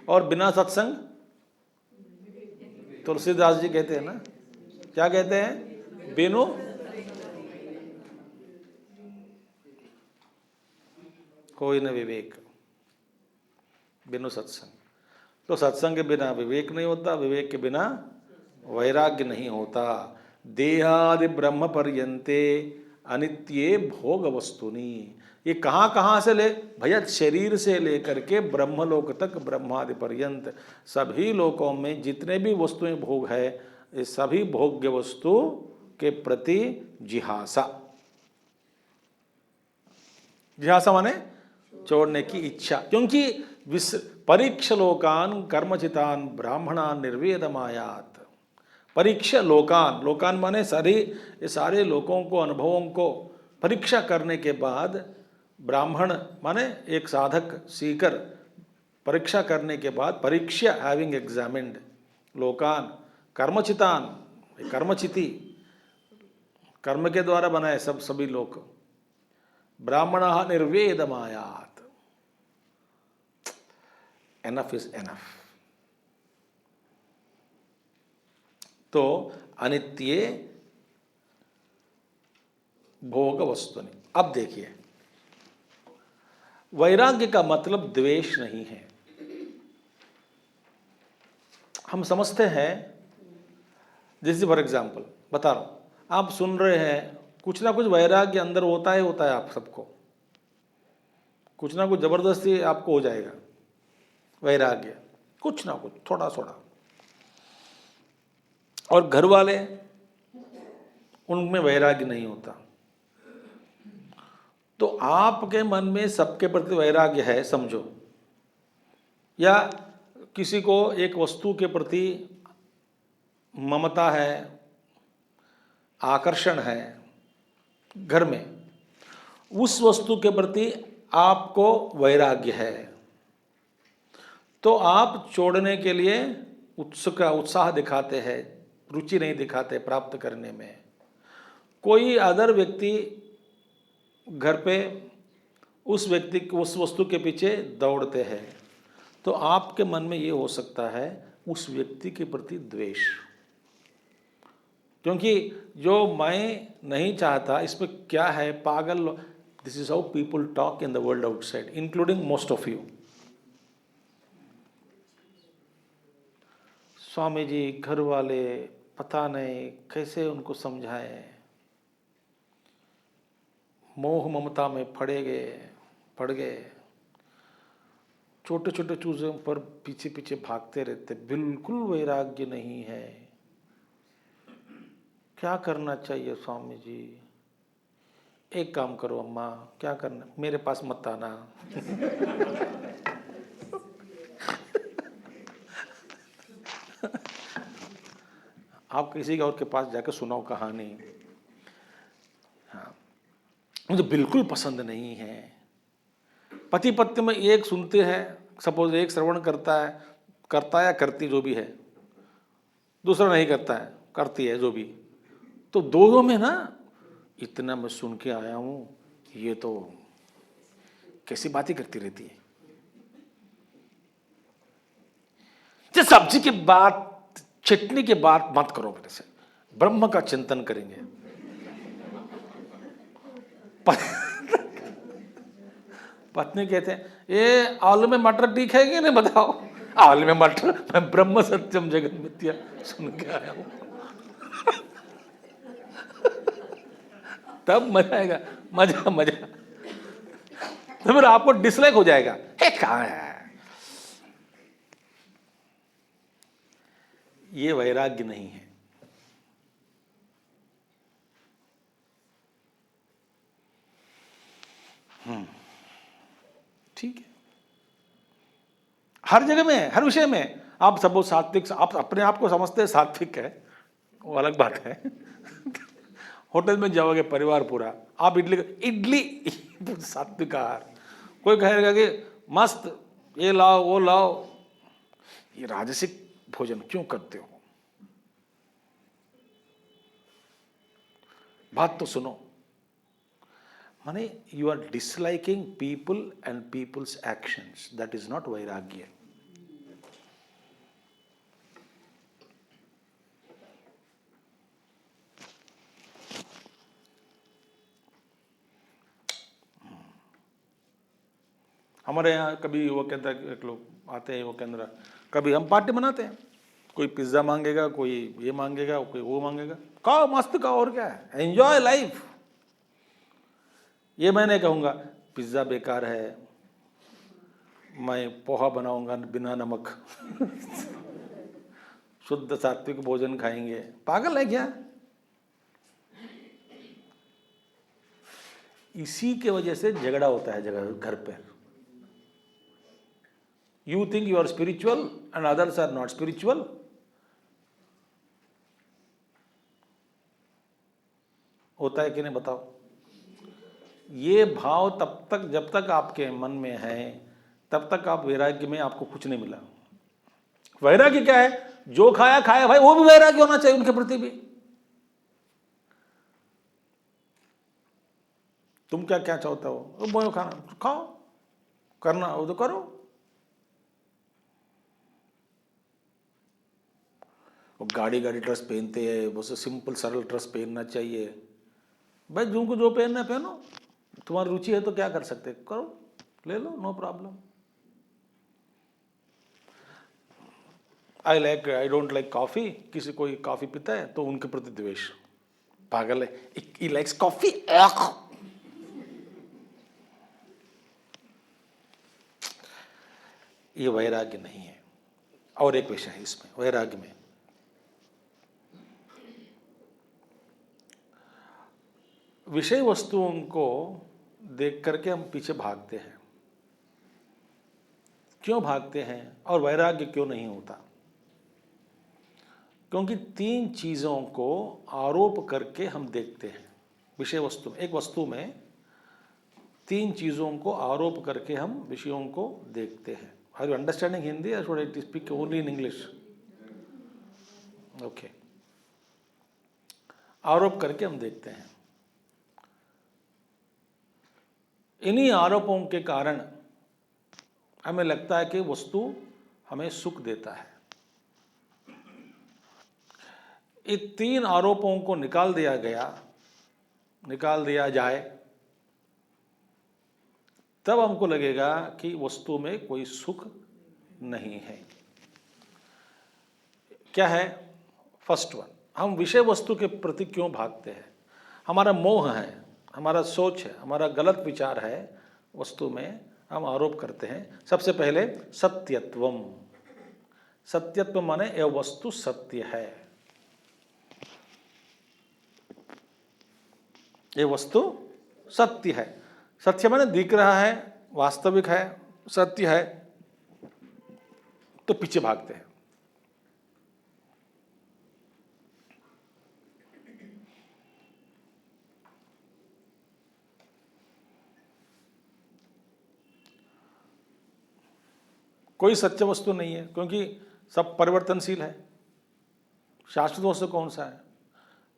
और बिना सत्संग, तुलसीदास जी कहते हैं ना, क्या कहते हैं, बिनु कोई न विवेक, बिनु सत्संग। तो सत्संग के बिना विवेक नहीं होता, विवेक के बिना वैराग्य नहीं होता। देहादि ब्रह्म पर्यंते अनित्ये भोग वस्तुनि, ये कहाँ कहाँ से ले भैया, शरीर से लेकर के ब्रह्मलोक तक, ब्रह्मादि पर्यंत सभी लोकों में जितने भी वस्तुएं भोग है, ये सभी भोग्य वस्तु के प्रति जिहासा। जिहासा माने छोड़ने की इच्छा, क्योंकि परीक्ष लोकान कर्मचितान ब्राह्मणान निर्वेदमायात। परीक्ष लोकान, लोकान माने ये सारे लोगों को, अनुभवों को परीक्षा करने के बाद, ब्राह्मण माने एक साधक सीकर परीक्षा करने के बाद, परीक्षा हैविंग एग्जामिन्ड, लोकान कर्मचितान, कर्मचिति कर्म के द्वारा बनाए सभी लोग, ब्राह्मणः निर्वेदमायात। Enough is enough. तो अनित्ये भोग वस्तुनि। अब देखिए, वैराग्य का मतलब द्वेष नहीं है। हम समझते हैं, जैसे फॉर एग्जाम्पल बता रहा हूं, आप सुन रहे हैं, कुछ ना कुछ वैराग्य अंदर होता है आप सबको, कुछ ना कुछ जबरदस्ती आपको हो जाएगा वैराग्य, कुछ ना कुछ थोड़ा थोड़ा। और घर वाले, उनमें वैराग्य नहीं होता। तो आपके मन में सबके प्रति वैराग्य है समझो, या किसी को एक वस्तु के प्रति ममता है, आकर्षण है घर में, उस वस्तु के प्रति आपको वैराग्य है, तो आप छोड़ने के लिए उत्साह दिखाते हैं, रुचि नहीं दिखाते प्राप्त करने में। कोई अदर व्यक्ति घर पे उस वस्तु के पीछे दौड़ते हैं, तो आपके मन में ये हो सकता है उस व्यक्ति के प्रति द्वेष, क्योंकि जो मैं नहीं चाहता, इसमें क्या है, पागल। This is how people talk in the world outside, including most of you. Swami ji, घर वाले पता नहीं कैसे उनको समझाएं, मोह ममता में पड़ गए, छोटे छोटे चूजों पर पीछे पीछे भागते रहते, बिल्कुल वैराग्य नहीं है। क्या करना चाहिए स्वामी जी? एक काम करो अम्मा, क्या करना, मेरे पास मत आना। आप किसी और के पास जाकर सुनाओ कहानी। हाँ, मुझे बिल्कुल पसंद नहीं है। पति पत्नी में एक सुनते हैं, सपोज एक श्रवण करता है या करती जो भी है, दूसरा नहीं करता है, करती है जो भी, तो दोनों में ना, इतना मैं सुन के आया हूं, ये तो कैसी बातें करती रहती है। सब्जी की बात, चटनी की बात मत करो मेरे से, ब्रह्म का चिंतन करेंगे। पत्नी कहते हैं, ये आलू में मटर ठीक है कि नहीं बताओ? आलू में मटर, मैं ब्रह्म सत्यम जगत मिथ्या सुन के आया हूं। तब मजा आएगा, मजा मजा। तो फिर आपको डिसलाइक हो जाएगा, हे कहाँ है। ये वैराग्य नहीं है। ठीक है, हर जगह में है, हर विषय में। आप सब सात्विक, आप अपने आप को समझते हैं सात्विक है, वो अलग बात है। होटल में जाओगे परिवार पूरा, आप इडली इडली सात्विक आहार, कोई कहेगा कि मस्त ये लाओ वो लाओ, ये राजसिक भोजन क्यों करते हो। बात तो सुनो, माने you are disliking people and people's actions, that is not वैराग्य। हमारे यहाँ कभी वो कहता है, एक लोग आते हैं वो केंद्र, कभी हम पार्टी मनाते हैं, कोई पिज्ज़ा मांगेगा, कोई ये मांगेगा, कोई वो मांगेगा। खाओ मस्त खाओ, और क्या है, एंजॉय लाइफ। ये मैं नहीं कहूँगा पिज्ज़ा बेकार है, मैं पोहा बनाऊंगा बिना नमक। शुद्ध सात्विक भोजन खाएंगे, पागल है क्या। इसी के वजह से झगड़ा होता है जगह घर पर। You think you are spiritual and others are not spiritual? होता है कि नहीं बताओ। ये भाव तब तक, जब तक आपके मन में है, तब तक आप वैराग्य में आपको कुछ नहीं मिला। वैराग्य क्या है, जो खाया खाया भाई, वो भी वैराग्य होना चाहिए उनके प्रति भी। तुम क्या क्या चाहता हो, वो खाना खाओ, करना हो तो करो। गाड़ी गाड़ी ड्रेस पहनते हैं, वो सिंपल सरल ड्रेस पहनना चाहिए। भाई जिनको जो पहनना है पहनो, तुम्हारी रुचि है तो क्या कर सकते, करो, ले लो, no problem. I don't like coffee, किसी कोई कॉफी पीता है तो उनके प्रति द्वेष, पागल है, ही लाइक्स कॉफी। ये वैराग्य नहीं है। और एक विषय है इसमें, वैराग्य में विषय वस्तुओं को देख करके हम पीछे भागते हैं। क्यों भागते हैं और वैराग्य क्यों नहीं होता? क्योंकि तीन चीज़ों को आरोप करके हम देखते हैं। विषय वस्तु में, एक वस्तु में तीन चीज़ों को आरोप करके हम विषयों को देखते हैं। आर यू अंडरस्टैंडिंग हिंदी और should I speak only in English? Okay. आरोप करके हम देखते हैं। इन्हीं आरोपों के कारण हमें लगता है कि वस्तु हमें सुख देता है। ये तीन आरोपों को निकाल दिया जाए, तब हमको लगेगा कि वस्तु में कोई सुख नहीं है। क्या है? फर्स्ट वन, हम विषय वस्तु के प्रति क्यों भागते हैं? हमारा मोह है, हमारा सोच है, हमारा गलत विचार है, वस्तु में हम आरोप करते हैं। सबसे पहले सत्यत्वम। सत्यत्व माने यह वस्तु सत्य है, ये वस्तु सत्य है। सत्य माने दिख रहा है, वास्तविक है, सत्य है, तो पीछे भागते हैं। कोई सच्चा वस्तु नहीं है, क्योंकि सब परिवर्तनशील है। शाश्वत वस्तु कौन सा है?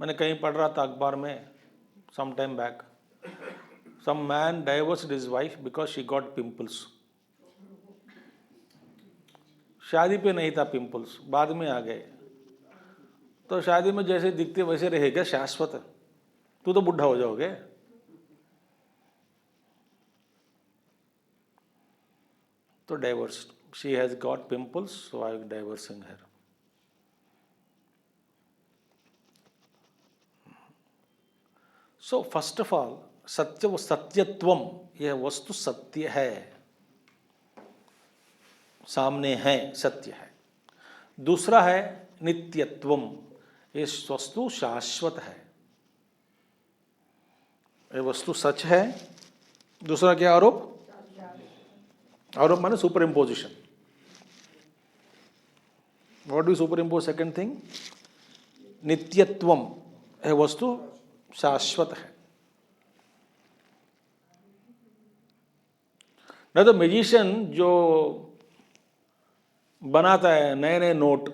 मैंने कहीं पढ़ रहा था अखबार में, some time back, some man divorced his wife because she got pimples. शादी पे नहीं था पिंपल्स, बाद में आ गए। तो शादी में जैसे दिखते वैसे रहेगा शाश्वत? तू तो बुढ़ा हो जाओगे। तो divorce, she has got pimples, so I am divorcing her. So first of all सत्य व सत्यत्वम, यह वस्तु सत्य है, सामने है, सत्य है। दूसरा है नित्यत्वम, ये वस्तु शाश्वत है, ये वस्तु सच है। दूसरा क्या आरोप? आरोप माने superimposition. What do superimpose? Second thing नित्यत्वम, यह वस्तु शाश्वत है। नहीं तो मैजिशियन जो बनाता है नए नए नोट,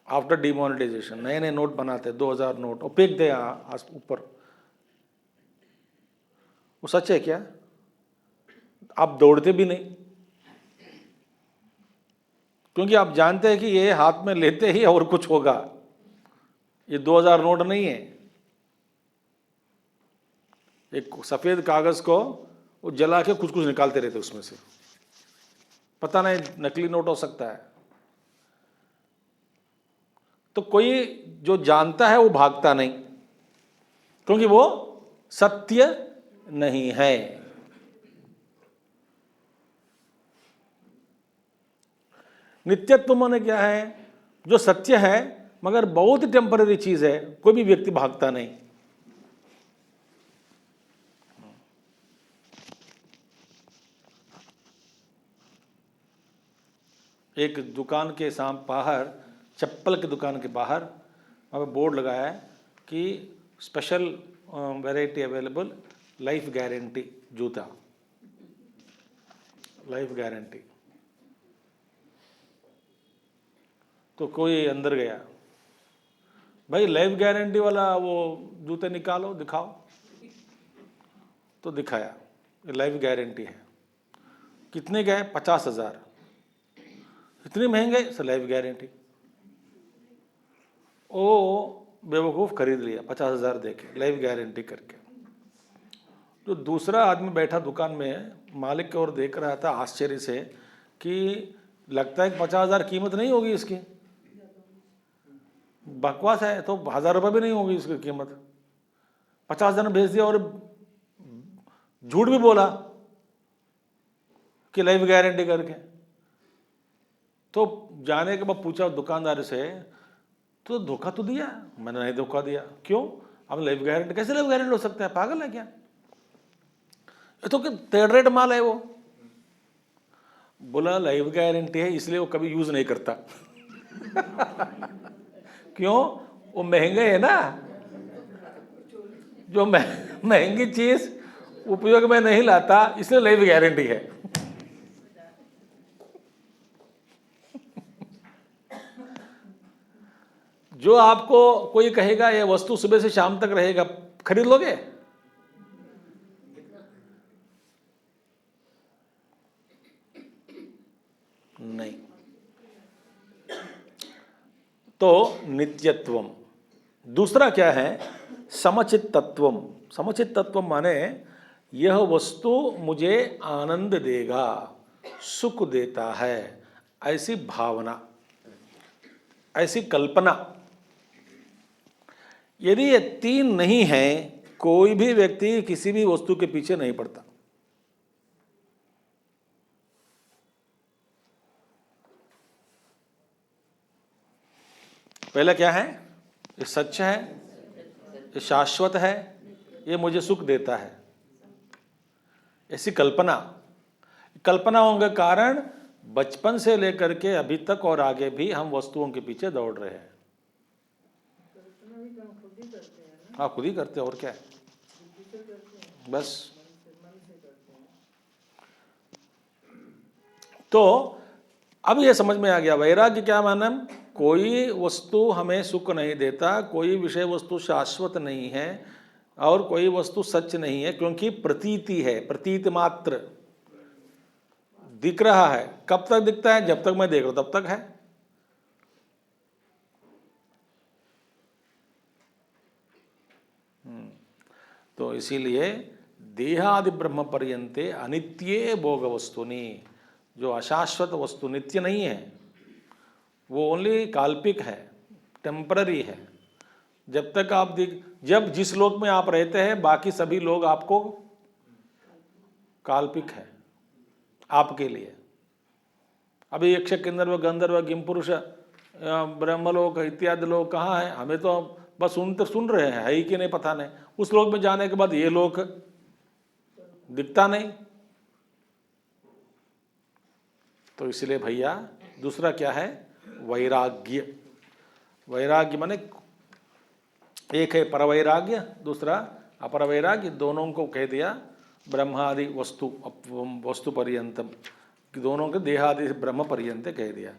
आफ्टर डिमोनेटाइजेशन नए नए नोट बनाते हैं, 2000 नोट, और फेंक दे ऊपर, वो सच है क्या? आप दौड़ते भी नहीं, क्योंकि आप जानते हैं कि ये हाथ में लेते ही और कुछ होगा, ये 2000 नोट नहीं है। एक सफेद कागज को वो जला के कुछ कुछ निकालते रहते उसमें से, पता नहीं नकली नोट हो सकता है। तो कोई जो जानता है वो भागता नहीं, क्योंकि वो सत्य नहीं है। नित्यत्व माने क्या है? जो सत्य है मगर बहुत ही टेम्पररी चीज है, कोई भी व्यक्ति भागता नहीं। एक दुकान के बाहर, चप्पल की दुकान के बाहर वहाँ पे बोर्ड लगाया है कि special variety available, life guarantee जूता, लाइफ गारंटी। तो कोई अंदर गया, भाई लाइफ गारंटी वाला वो जूते निकालो, दिखाओ। तो दिखाया, ये लाइफ गारंटी है। कितने गए? 50,000। इतने महंगे? Sir life guarantee. ओ बेवकूफ़ खरीद लिया 50,000 दे के, लाइफ गारंटी करके। तो दूसरा आदमी बैठा दुकान में, मालिक की ओर देख रहा था आश्चर्य से कि लगता है कि 50,000 कीमत नहीं होगी इसकी, बकवास है, तो 1,000 रुपये भी नहीं होगी इसकी कीमत। 50,000 भेज दिया और झूठ भी बोला कि लाइफ गारंटी करके। तो जाने के बाद पूछा दुकानदार से, तो धोखा तो दिया? मैंने नहीं धोखा दिया। क्यों? अब लाइफ गारंटी, कैसे लाइफ गारंटी हो सकता है? पागल है क्या? ये तो थर्ड रेट माल है वो। बोला लाइफ गारंटी है इसलिए वो कभी यूज नहीं करता। क्यों? वो महंगे है ना, जो महंगी चीज उपयोग में नहीं लाता, इसलिए लाइफ गारंटी है। जो आपको कोई कहेगा ये वस्तु सुबह से शाम तक रहेगा, खरीद लोगे? नहीं। तो नित्यत्वम। दूसरा क्या है? समुचित तत्वम। समुचित तत्व माने यह वस्तु मुझे आनंद देगा, सुख देता है, ऐसी भावना, ऐसी कल्पना। यदि ये तीन नहीं है, कोई भी व्यक्ति किसी भी वस्तु के पीछे नहीं पड़ता। पहला क्या है? ये सच है, ये शाश्वत है, ये मुझे सुख देता है, ऐसी कल्पना। कल्पनाओं के कारण बचपन से लेकर के अभी तक और आगे भी हम वस्तुओं के पीछे दौड़ रहे हैं। हाँ, खुद ही करते हैं, और क्या है, बस। तो अब ये समझ में आ गया वैराग्य क्या माना? कोई वस्तु हमें सुख नहीं देता, कोई विषय वस्तु शाश्वत नहीं है, और कोई वस्तु सच नहीं है, क्योंकि प्रतीति है, प्रतीत मात्र दिख रहा है। कब तक दिखता है? जब तक मैं देख रहा हूं तब तक है। तो इसीलिए देहादि ब्रह्म पर्यंते अनित्ये भोग वस्तुनि, जो अशाश्वत वस्तु नित्य नहीं है, वो ओनली काल्पिक है, टेम्पररी है, जब तक आप जब जिस लोक में आप रहते हैं बाकी सभी लोग आपको काल्पिक है आपके लिए। अभी यक्ष किन्नर गंधर्व किमपुरुष ब्रह्मलोक इत्यादि लोग कहाँ हैं? हमें तो बस सुन रहे हैं, है ही कि नहीं पता नहीं। उस लोक में जाने के बाद ये लोक दिखता नहीं। तो इसलिए भैया दूसरा क्या है? वैराग्य। वैराग्य माने एक है परवैराग्य, दूसरा अपर वैराग्य। दोनों को कह दिया ब्रह्मादि वस्तु पर्यंतम, दोनों के देहादि ब्रह्म पर्यंत कह दिया।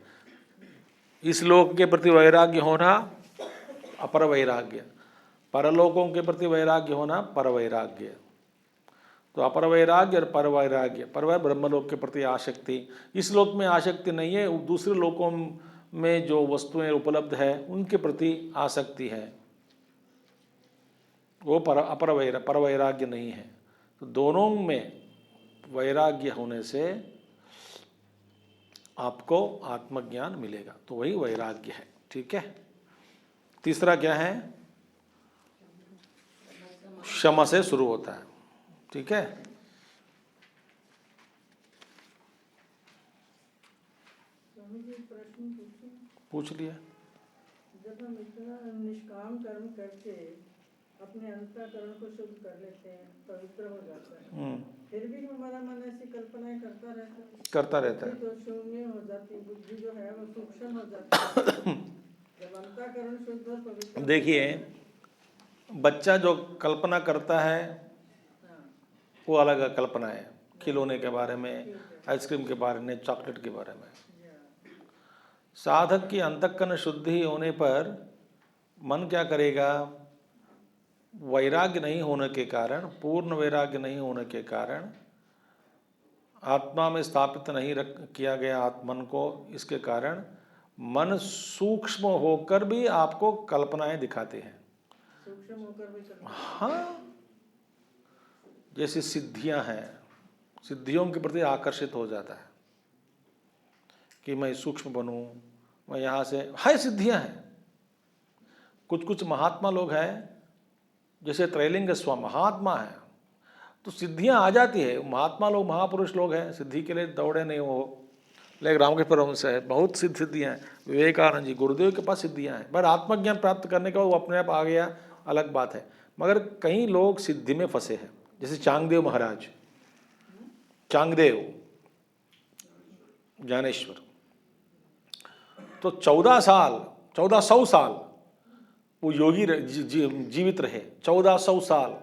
इस लोक के प्रति वैराग्य होना अपर वैराग्य, परलोकों के प्रति वैराग्य होना पर वैराग्य। तो अपर वैराग्य और पर वैराग्य, पर ब्रह्मलोक के प्रति आसक्ति। इस लोक में आसक्ति नहीं है, दूसरे लोकों में जो वस्तुएं उपलब्ध है उनके प्रति आसक्ति है, वो पर वैराग्य नहीं है। तो दोनों में वैराग्य होने से आपको आत्मज्ञान मिलेगा, तो वही वैराग्य है। ठीक है। तीसरा क्या है? क्षमा से शुरू होता है। ठीक है। प्रश्न पूछ लिया। जब हम इतना निष्काम कर्म करके अपने अंतःकरण को शुद्ध कर लेते हैं, पवित्र हो जाता है, फिर भी हमारा मन ऐसी कल्पनाएं करता रहता है। तो शून्य हो जाती, बुद्धि जो है वो सूक्ष्म हो जाती है जब अंतःकरण शुद्ध और पवित्र। देखिए, बच्चा जो कल्पना करता है वो अलग कल्पना है, खिलौने के बारे में, आइसक्रीम के बारे में, चॉकलेट के बारे में। साधक की अंतःकरण शुद्धि होने पर मन क्या करेगा? वैराग्य नहीं होने के कारण, पूर्ण वैराग्य नहीं होने के कारण, आत्मा में स्थापित नहीं किया गया आत्मन को, इसके कारण मन सूक्ष्म होकर भी आपको कल्पनाएं दिखाते हैं। सूक्ष्म होकर भी हाँ, जैसी सिद्धियां हैं, सिद्धियों के प्रति आकर्षित हो जाता है कि मैं सूक्ष्म बनूं, मैं यहाँ से, है सिद्धियां हैं। कुछ महात्मा लोग हैं, जैसे त्रैलिंग स्वामी महात्मा है, तो सिद्धियां आ जाती है। महात्मा लोग महापुरुष लोग हैं, सिद्धि के लिए दौड़े नहीं वो, लेकिन रामकृष्ण परमहंस है, बहुत सिद्धियां हैं। विवेकानंद जी, गुरुदेव के पास सिद्धियां हैं, पर आत्मज्ञान प्राप्त करने के बाद वो अपने आप आ गया, अलग बात है। मगर कई लोग सिद्धि में फंसे हैं, जैसे चांगदेव महाराज, चांगदेव ज्ञानेश्वर, तो 1400 साल वो योगी जीवित रहे। 1400 साल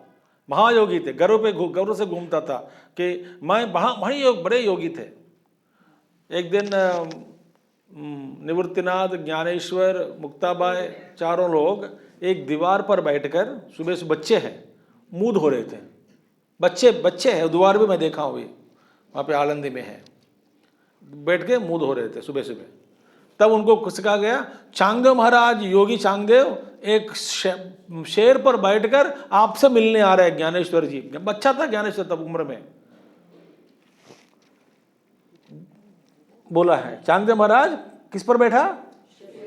महायोगी थे, गर्व से घूमता था कि मैं वहाँ बड़े योगी थे। एक दिन निवृत्तिनाथ, ज्ञानेश्वर, मुक्ताबाई, चारों लोग एक दीवार पर बैठकर, सुबह से बच्चे हैं, मुँह धो रहे थे। बच्चे हैं, दीवार भी मैं देखा हुई, वहाँ पे आलंदी में है, बैठ के मुँह धो रहे थे सुबह सुबह। तब उनको कुछ कहा गया, चांगदेव महाराज, योगी चांगदेव एक शेर पर बैठकर आपसे मिलने आ रहे हैं ज्ञानेश्वर जी। बच्चा था ज्ञानेश्वर तब उम्र में, बोला है चांगदेव महाराज किस पर बैठा?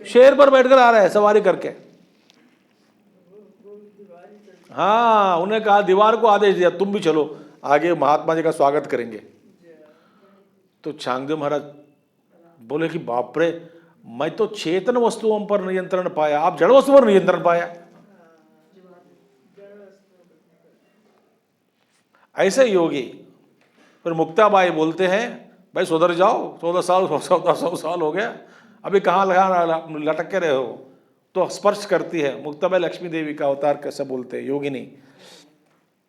शेर पर बैठकर आ रहा है सवारी करके। हाँ, उन्हें कहा, दीवार को आदेश दिया, तुम भी चलो आगे, महात्मा जी का स्वागत करेंगे। तो चांगदेव महाराज बोले कि बाप रे, मैं तो चेतन वस्तुओं पर नियंत्रण पाया, आप जड़ वस्तु पर नियंत्रण पाया। ऐसे योगी। फिर मुक्ताबाई बोलते हैं, भाई सुधर जाओ, 1400 साल हो गया, अभी कहाँ लटक के रहे हो। तो स्पर्श करती है मुक्ताबाई, लक्ष्मी देवी का अवतार कैसे बोलते हैं, योगिनी।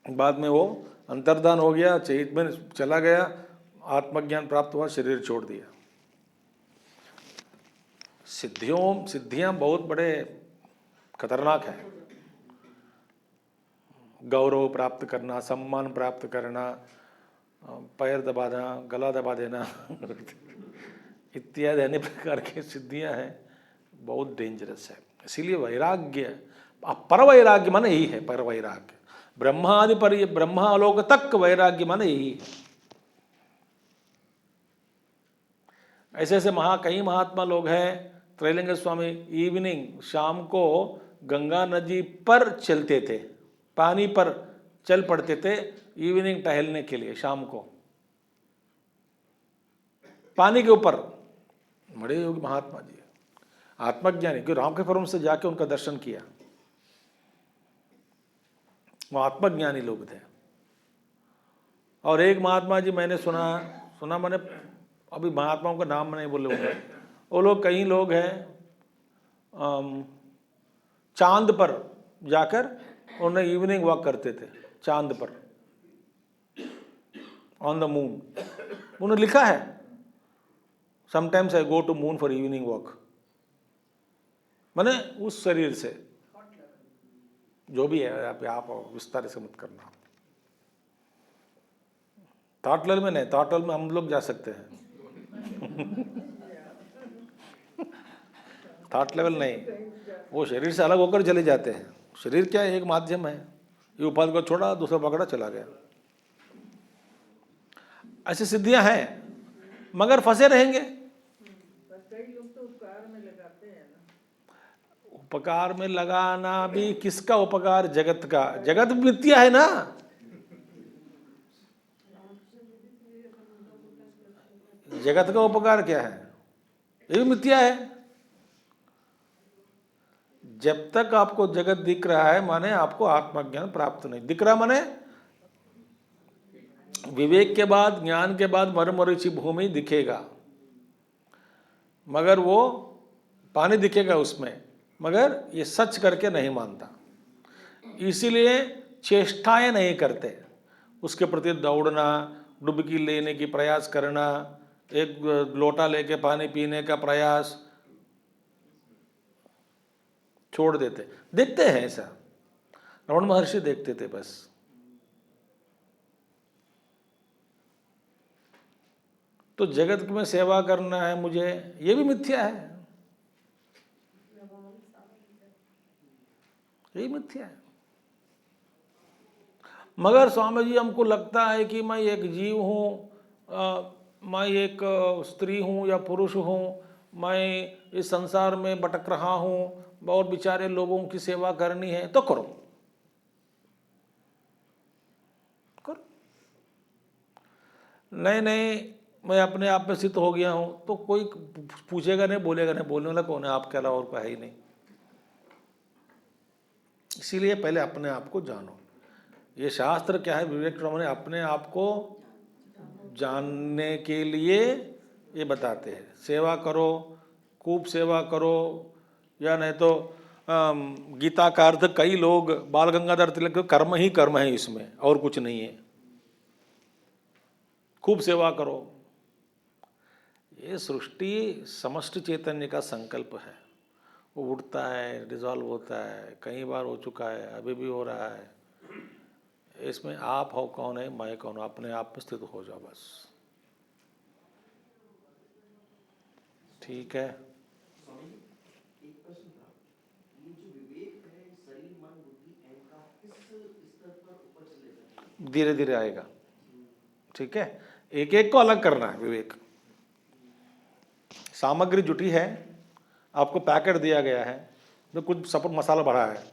बाद में वो अंतर्धान हो गया, चैत में चला गया, आत्मज्ञान प्राप्त हुआ, शरीर छोड़ दिया। सिद्धियां बहुत बड़े खतरनाक है। गौरव प्राप्त करना, सम्मान प्राप्त करना, पैर दबाना, गला दबा देना इत्यादि अन्य प्रकार की सिद्धियां हैं, बहुत डेंजरस है। इसीलिए वैराग्य, पर वैराग्य माने यही है, पर वैराग्य ब्रह्मादि पर, ब्रह्मालोक तक वैराग्य माने यही है। ऐसे ऐसे कई महात्मा लोग हैं। त्रैलिंग स्वामी इवनिंग, शाम को गंगा नदी पर चलते थे, पानी पर चल पड़ते थे इवनिंग टहलने के लिए शाम को, पानी के ऊपर। बड़े योगी महात्मा जी, आत्मज्ञानी, क्यों रामकृपारमहंस से जाके उनका दर्शन किया, वो आत्मज्ञानी लोग थे। और एक महात्मा जी मैंने सुना मैंने, अभी महात्माओं का नाम नहीं बोलूँगा, वो लोग कई लोग हैं चांद पर जाकर उन्हें इवनिंग वॉक करते थे, चांद पर, ऑन द मून। उन्होंने लिखा है sometimes I go to moon for evening walk. मैंने उस शरीर से, जो भी है आप विस्तार से मत करना, थॉट लेवल में नहीं, थॉट लेवल में हम लोग जा सकते हैं थॉट लेवल नहीं, वो शरीर से अलग होकर चले जाते हैं। शरीर क्या है, एक माध्यम है, ये उपाधि को छोड़ा दूसरा पकड़ा चला गया। ऐसी सिद्धियां हैं मगर फंसे रहेंगे। कई लोग तो उपकार में लगाते हैं ना। उपकार में लगाना भी किसका उपकार? जगत का। जगत मिथ्या है ना, जगत का उपकार क्या है? ये भी मिथ्या है। जब तक आपको जगत दिख रहा है माने आपको आत्मज्ञान प्राप्त नहीं दिख रहा, माने विवेक के बाद, ज्ञान के बाद मरुमरीची भूमि दिखेगा, मगर वो पानी दिखेगा उसमें, मगर ये सच करके नहीं मानता, इसीलिए चेष्टाएं नहीं करते। उसके प्रति दौड़ना, डुबकी लेने की प्रयास करना, एक लोटा लेके पानी पीने का प्रयास छोड़ देते। देखते हैं ऐसा, रमण महर्षि देखते थे बस। तो जगत में सेवा करना है मुझे, ये भी मिथ्या है, ये मिथ्या है। मगर स्वामी जी हमको लगता है कि मैं एक जीव हूँ, मैं एक स्त्री हूँ या पुरुष हूँ, मैं इस संसार में भटक रहा हूँ और बेचारे लोगों की सेवा करनी है, तो करो करो। नहीं मैं अपने आप में सिद्ध हो गया हूँ तो कोई पूछेगा नहीं, बोलेगा नहीं, बोलने वाला कौन है? आपके अलावा और कोई है ही नहीं। इसीलिए पहले अपने आप को जानो। ये शास्त्र क्या है? विवेक ने अपने आप को जानने के लिए ये बताते हैं। सेवा करो, खूब सेवा करो, या नहीं तो गीता का अर्थ कई लोग बाल गंगाधर तिलक, कर्म ही कर्म है इसमें, और कुछ नहीं है। खूब सेवा करो। ये सृष्टि समष्टि चैतन्य का संकल्प है, वो उठता है, डिजॉल्व होता है, कई बार हो चुका है, अभी भी हो रहा है। इसमें आप हो कौन है, मैं कौन हूँ? अपने आप में स्थित हो जाओ बस। ठीक है। धीरे धीरे आएगा, ठीक है। एक एक को अलग करना है विवेक। सामग्री जुटी है, आपको पैकेट दिया गया है, तो कुछ सब मसाला भरा है,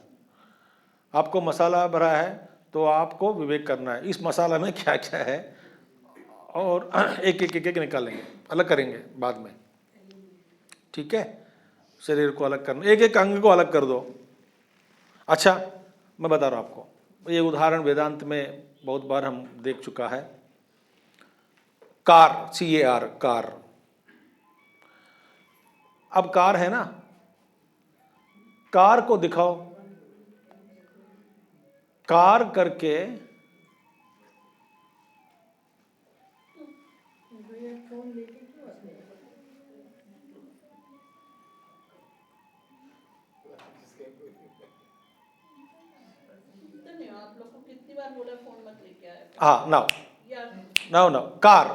आपको मसाला भरा है तो आपको विवेक करना है इस मसाला में क्या क्या है, और एक एक निकालेंगे, अलग करेंगे बाद में, ठीक है। शरीर को अलग करना, एक एक अंग को अलग कर दो। अच्छा, मैं बता रहा हूँ आपको, ये उदाहरण वेदांत में बहुत बार हम देख चुका है। Car, CAR, car. अब कार है ना, कार को दिखाओ, कार करके फोन लेके क्यों आते हैं? आप लोग को कितनी बार बोला फोन मत लेके आए? हाँ, now car,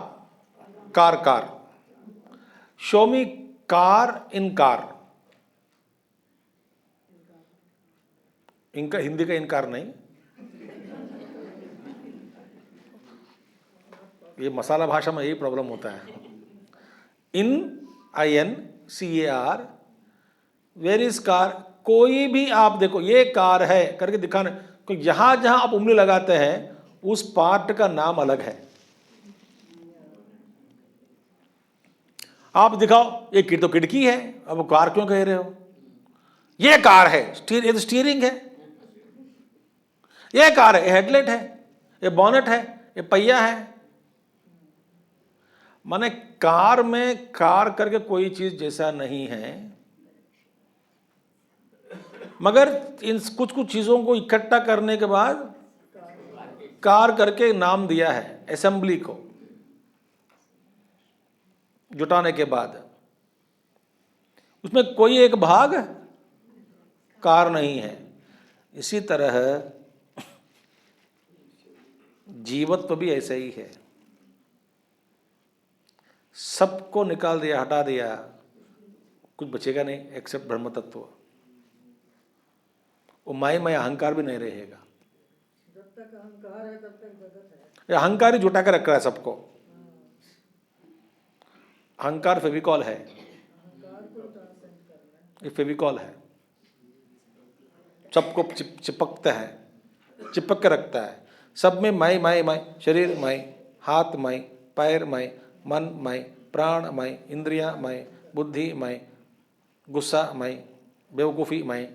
car car show me car in car. इनका हिंदी का इनकार नहीं, ये मसाला भाषा में यही प्रॉब्लम होता है। INCAR, where is car? कोई भी आप देखो, ये कार है करके दिखाने, क्योंकि जहां जहां आप उंगली लगाते हैं उस पार्ट का नाम अलग है। आप दिखाओ, ये तो खिड़की है, अब कार क्यों कह रहे हो? ये कार है, ये तो स्टीयरिंग है। ये कार है, ये हेडलाइट है, ये बॉनेट है, ये पहिया है। माने कार में कार करके कोई चीज जैसा नहीं है, मगर इन कुछ कुछ चीजों को इकट्ठा करने के बाद कार करके नाम दिया है। असेंबली को जुटाने के बाद उसमें कोई एक भाग कार नहीं है। इसी तरह जीवत्व भी ऐसा ही है, सबको निकाल दिया, हटा दिया, कुछ बचेगा नहीं एक्सेप्ट ब्रह्म तत्व। वो मैं अहंकार भी नहीं रहेगा। जब तक अहंकार है तब तक जगत है। ये अहंकार ही जुटा कर रख रहा है सबको। अहंकार फेविकॉल है, अहंकार को ट्रांसेंड करना है। ये फेविकॉल है, सबको चिपकता है, चिपक के रखता है। सब में मैं, शरीर मैं, हाथ मैं, पैर मैं, मन मैं, प्राण मैं, इंद्रियां मैं, बुद्धि मैं, गुस्सा मैं, बेवकूफ़ी मैं,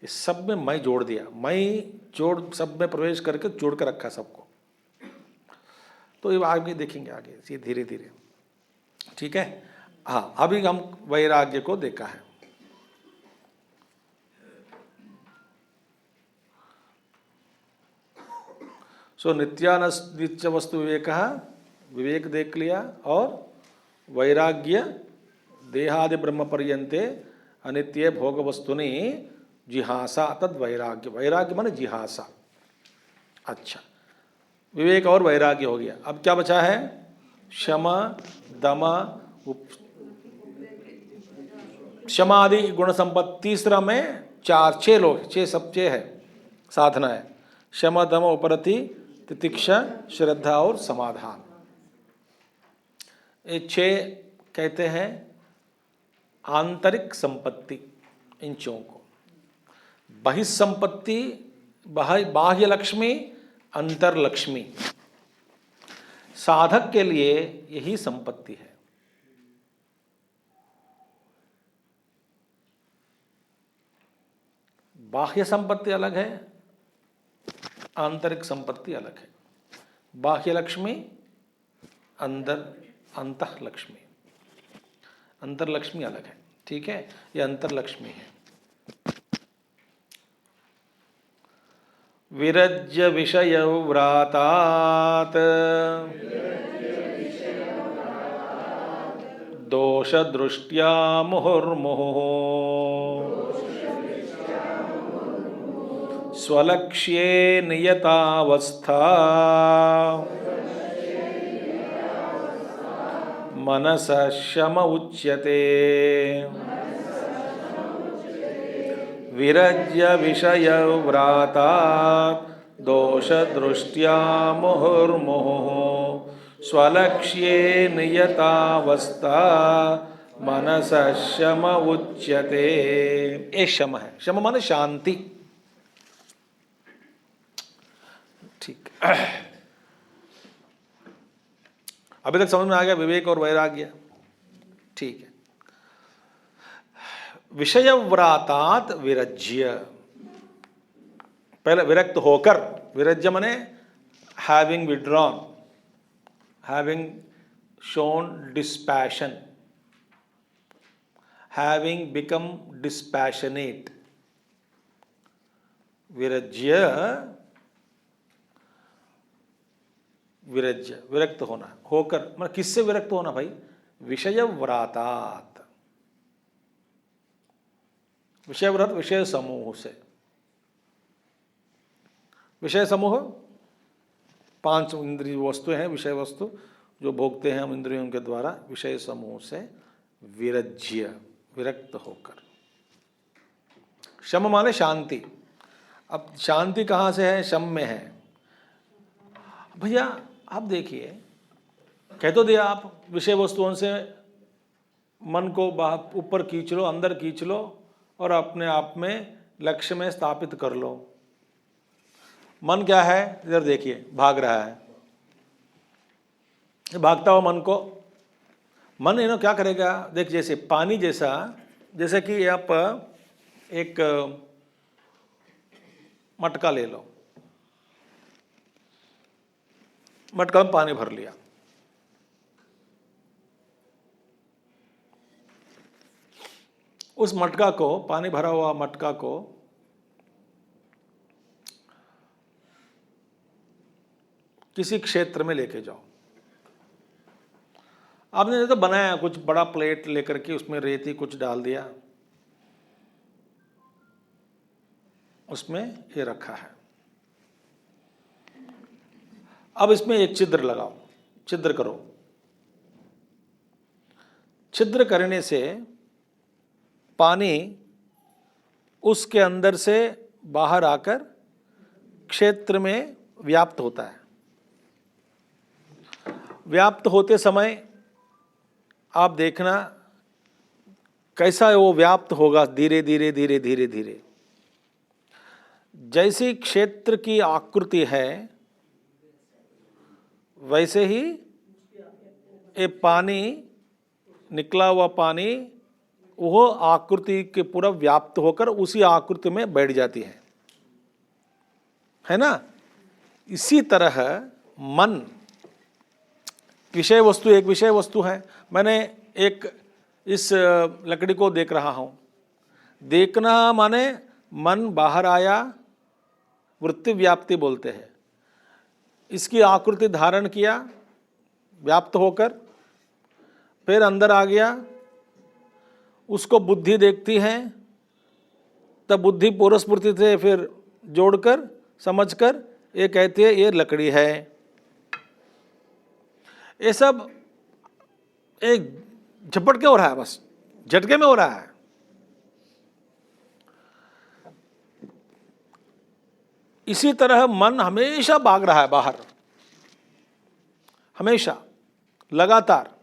इस सब में मैं जोड़ दिया। मैं जोड़ सब में प्रवेश करके जोड़ कर रखा सबको। तो ये आगे देखेंगे, आगे ये धीरे धीरे, ठीक है। हाँ, अभी हम वैराग्य को देखा है। सो नित्य वस्तु विवेक देख लिया, और वैराग्य देहादि ब्रह्म पर्यंते अनित्य भोग वस्तुनि जिहासा, तद वैराग्य। वैराग्य माने जिहासा। अच्छा, विवेक और वैराग्य हो गया। अब क्या बचा है? क्षमा, दमा, क्षमादि गुण संपत्ति। तीसरा में छह लोग, छह है साधना है। क्षमा, दम, उपरति, तितिक्षा, श्रद्धा और समाधान। ये छह कहते हैं आंतरिक संपत्ति। इन छहों को बहिसंपत्ति, बाह्य लक्ष्मी, अंतरलक्ष्मी। साधक के लिए यही संपत्ति है। बाह्य संपत्ति अलग है, आंतरिक संपत्ति अलग है। बाह्य लक्ष्मी, अंतःलक्ष्मी, अंतरलक्ष्मी अलग है, ठीक है। ये अंतरलक्ष्मी है। विरज्य विषय व्रातात् दोष दृष्ट्या मुहुर्मुहुः स्वलक्ष्ये नियतावस्था मनसः शम उच्यते। विरज्य विषय व्रातात् दोष दृष्ट्या मुहुर्मुहुः स्वलक्ष्ये नियतावस्था मनसः शम उच्यते। ये शम है। शम माने शांति, ठीक। अभी तक समझ में आ गया विवेक और वैराग्य, ठीक है। विषय व्रातात् विरज्य, पहले विरक्त होकर। विरज्य माने having withdrawn, having shown dispassion, having become dispassionate. विरज्य, विरज्य विरक्त होना, होकर मतलब किससे विरक्त होना भाई? विषय व्रातात्, विषय व्रत, विषय समूह से। विषय समूह 5 इंद्रिय वस्तुएं हैं, विषय वस्तु जो भोगते हैं हम इंद्रियों के द्वारा। विषय समूह से विरज्य, विरक्त होकर। शम माने शांति। अब शांति कहाँ से है? शम में है। भैया आप देखिए, कह तो दिया आप विषय वस्तुओं से मन को ऊपर खींच लो, अंदर खींच लो और अपने आप में लक्ष्य में स्थापित कर लो। मन क्या है, इधर देखिए, भाग रहा है। भागता हुआ मन को, मन इन्हों क्या करेगा, देख जैसे पानी जैसा, जैसे कि आप एक मटका ले लो, मटका में पानी भर लिया, उस मटका को, पानी भरा हुआ मटका को किसी क्षेत्र में लेके जाओ। आपने तो बनाया कुछ बड़ा प्लेट लेकर के, उसमें रेती कुछ डाल दिया, उसमें ये रखा है। अब इसमें एक छिद्र लगाओ, छिद्र करो। छिद्र करने से पानी उसके अंदर से बाहर आकर क्षेत्र में व्याप्त होता है। व्याप्त होते समय आप देखना कैसा वो व्याप्त होगा, धीरे धीरे धीरे धीरे धीरे। जैसी क्षेत्र की आकृति है वैसे ही ये पानी, निकला हुआ पानी वो आकृति के पूरा व्याप्त होकर उसी आकृति में बैठ जाती है ना। इसी तरह मन, विषय वस्तु एक विषय वस्तु है। मैंने एक इस लकड़ी को देख रहा हूँ, देखना माने मन बाहर आया, वृत्ति व्याप्ति बोलते हैं। इसकी आकृति धारण किया, व्याप्त होकर फिर अंदर आ गया, उसको बुद्धि देखती है, तब बुद्धि पूर्वस्फूर्ति से फिर जोड़कर समझकर ये कहती है ये लकड़ी है। ये सब एक झपट के हो रहा है, बस झटके में हो रहा है। इसी तरह मन हमेशा भाग रहा है बाहर, हमेशा लगातार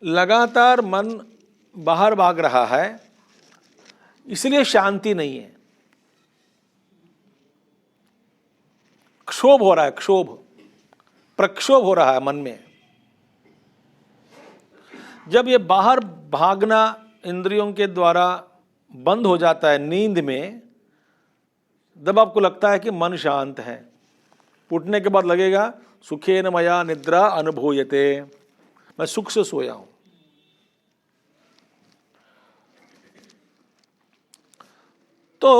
लगातार मन बाहर भाग रहा है, इसलिए शांति नहीं है। क्षोभ हो रहा है, क्षोभ, प्रक्षोभ हो रहा है मन में। जब ये बाहर भागना इंद्रियों के द्वारा बंद हो जाता है नींद में, जब आपको लगता है कि मन शांत है, उठने के बाद लगेगा सुखेन मया निद्रा अनुभूयते, मैं सुख से सोया हूं। तो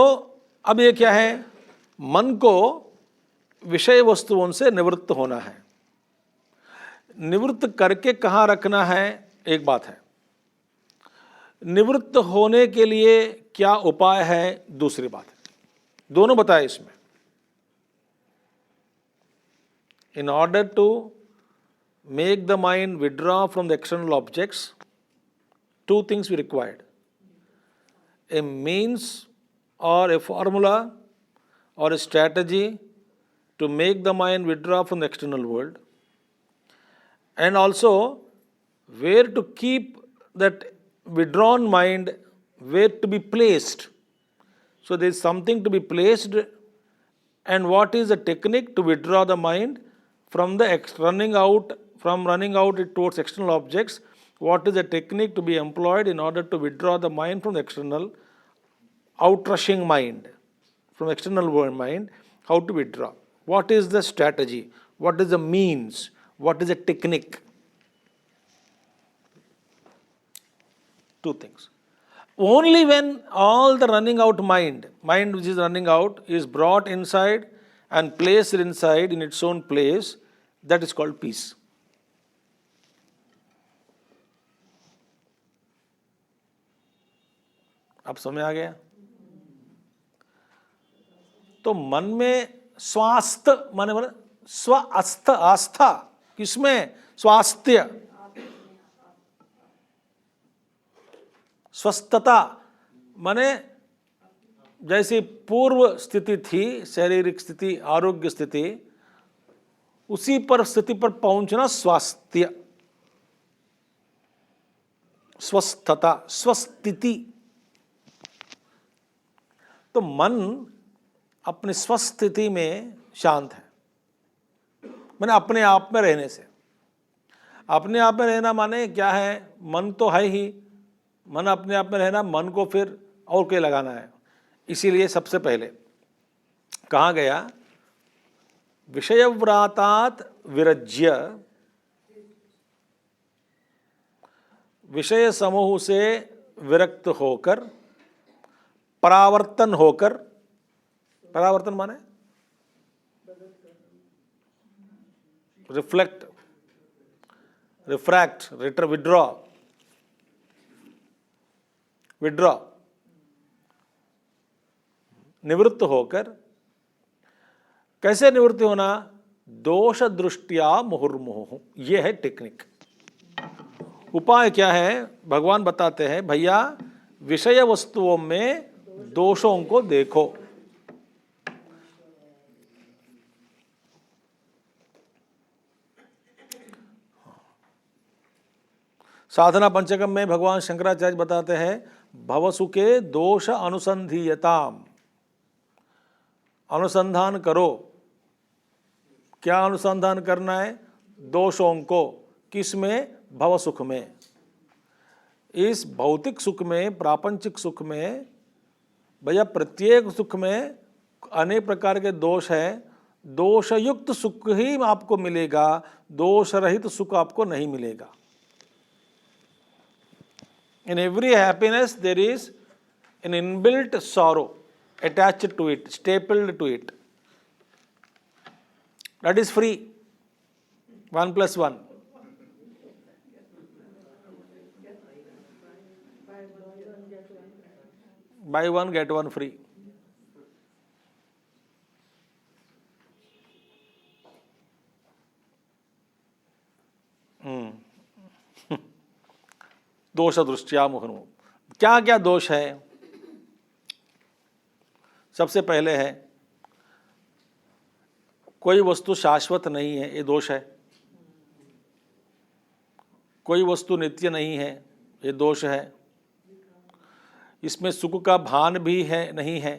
अब ये क्या है, मन को विषय वस्तुओं से निवृत्त होना है। निवृत्त करके कहाँ रखना है एक बात है, निवृत्त होने के लिए क्या उपाय है दूसरी बात है। दोनों बताए इसमें। In order to make the mind withdraw from the external objects, two things we required: a means or a formula or a strategy to make the mind withdraw from the external world, and also where to keep that withdrawn mind, where to be placed. So there is something to be placed, and what is the technique to withdraw the mind from the running out towards external objects. What is the technique to be employed in order to withdraw the mind from the external, outrushing mind, from external world mind, how to withdraw. What is the strategy? What is the means? What is the technique? Two things. Only when all the running out mind which is running out is brought inside and placed inside in its own place, that is called peace. अब समझ आ गया? तो मन में स्वास्थ्य माने स्वास्थ, आस्था किसमें? स्वास्थ्य, स्वस्थता माने जैसी पूर्व स्थिति थी, शारीरिक स्थिति, आरोग्य स्थिति, उसी पर स्थिति पर पहुंचना स्वास्थ्य। स्वस्थता, स्वस्थिति। तो मन अपनी स्वस्थिति में शांत है, मैंने अपने आप में रहने से। अपने आप में रहना माने क्या है? मन तो है ही, मन अपने आप में रहना, मन को फिर और क्या लगाना है। इसीलिए सबसे पहले कहा गया विषयव्रातात् विरज्य, विषय समूह से विरक्त होकर, परावर्तन होकर, परावर्तन माने रिफ्लेक्ट, रिफ्रैक्ट, विड्रॉ, विड्रॉ, निवृत्त होकर। कैसे निवृत्ति होना? दोष दृष्टिया मुहुर्मुहुः, ये है टेक्निक। उपाय क्या है? भगवान बताते हैं, भैया विषय वस्तुओं में दोषों को देखो। साधना पंचकम में भगवान शंकराचार्य बताते हैं, भवसुखे दोष अनुसंधीयताम, अनुसंधान करो। क्या अनुसंधान करना है? दोषों को। किस में? भव सुख में। इस भौतिक सुख में, प्रापंचिक सुख में, भैया प्रत्येक सुख में अनेक प्रकार के दोष हैं। दोषयुक्त सुख ही आपको मिलेगा, दोष रहित सुख आपको नहीं मिलेगा। In every happiness there is an inbuilt sorrow attached to it, stapled to it. That is free. 1 + 1. Buy one, get one free. दोष दृष्टिया मुहुर्मुहुः। क्या क्या दोष है? सबसे पहले है, कोई वस्तु शाश्वत नहीं है, ये दोष है। कोई वस्तु नित्य नहीं है, ये दोष है। इसमें सुख का भान भी है नहीं है,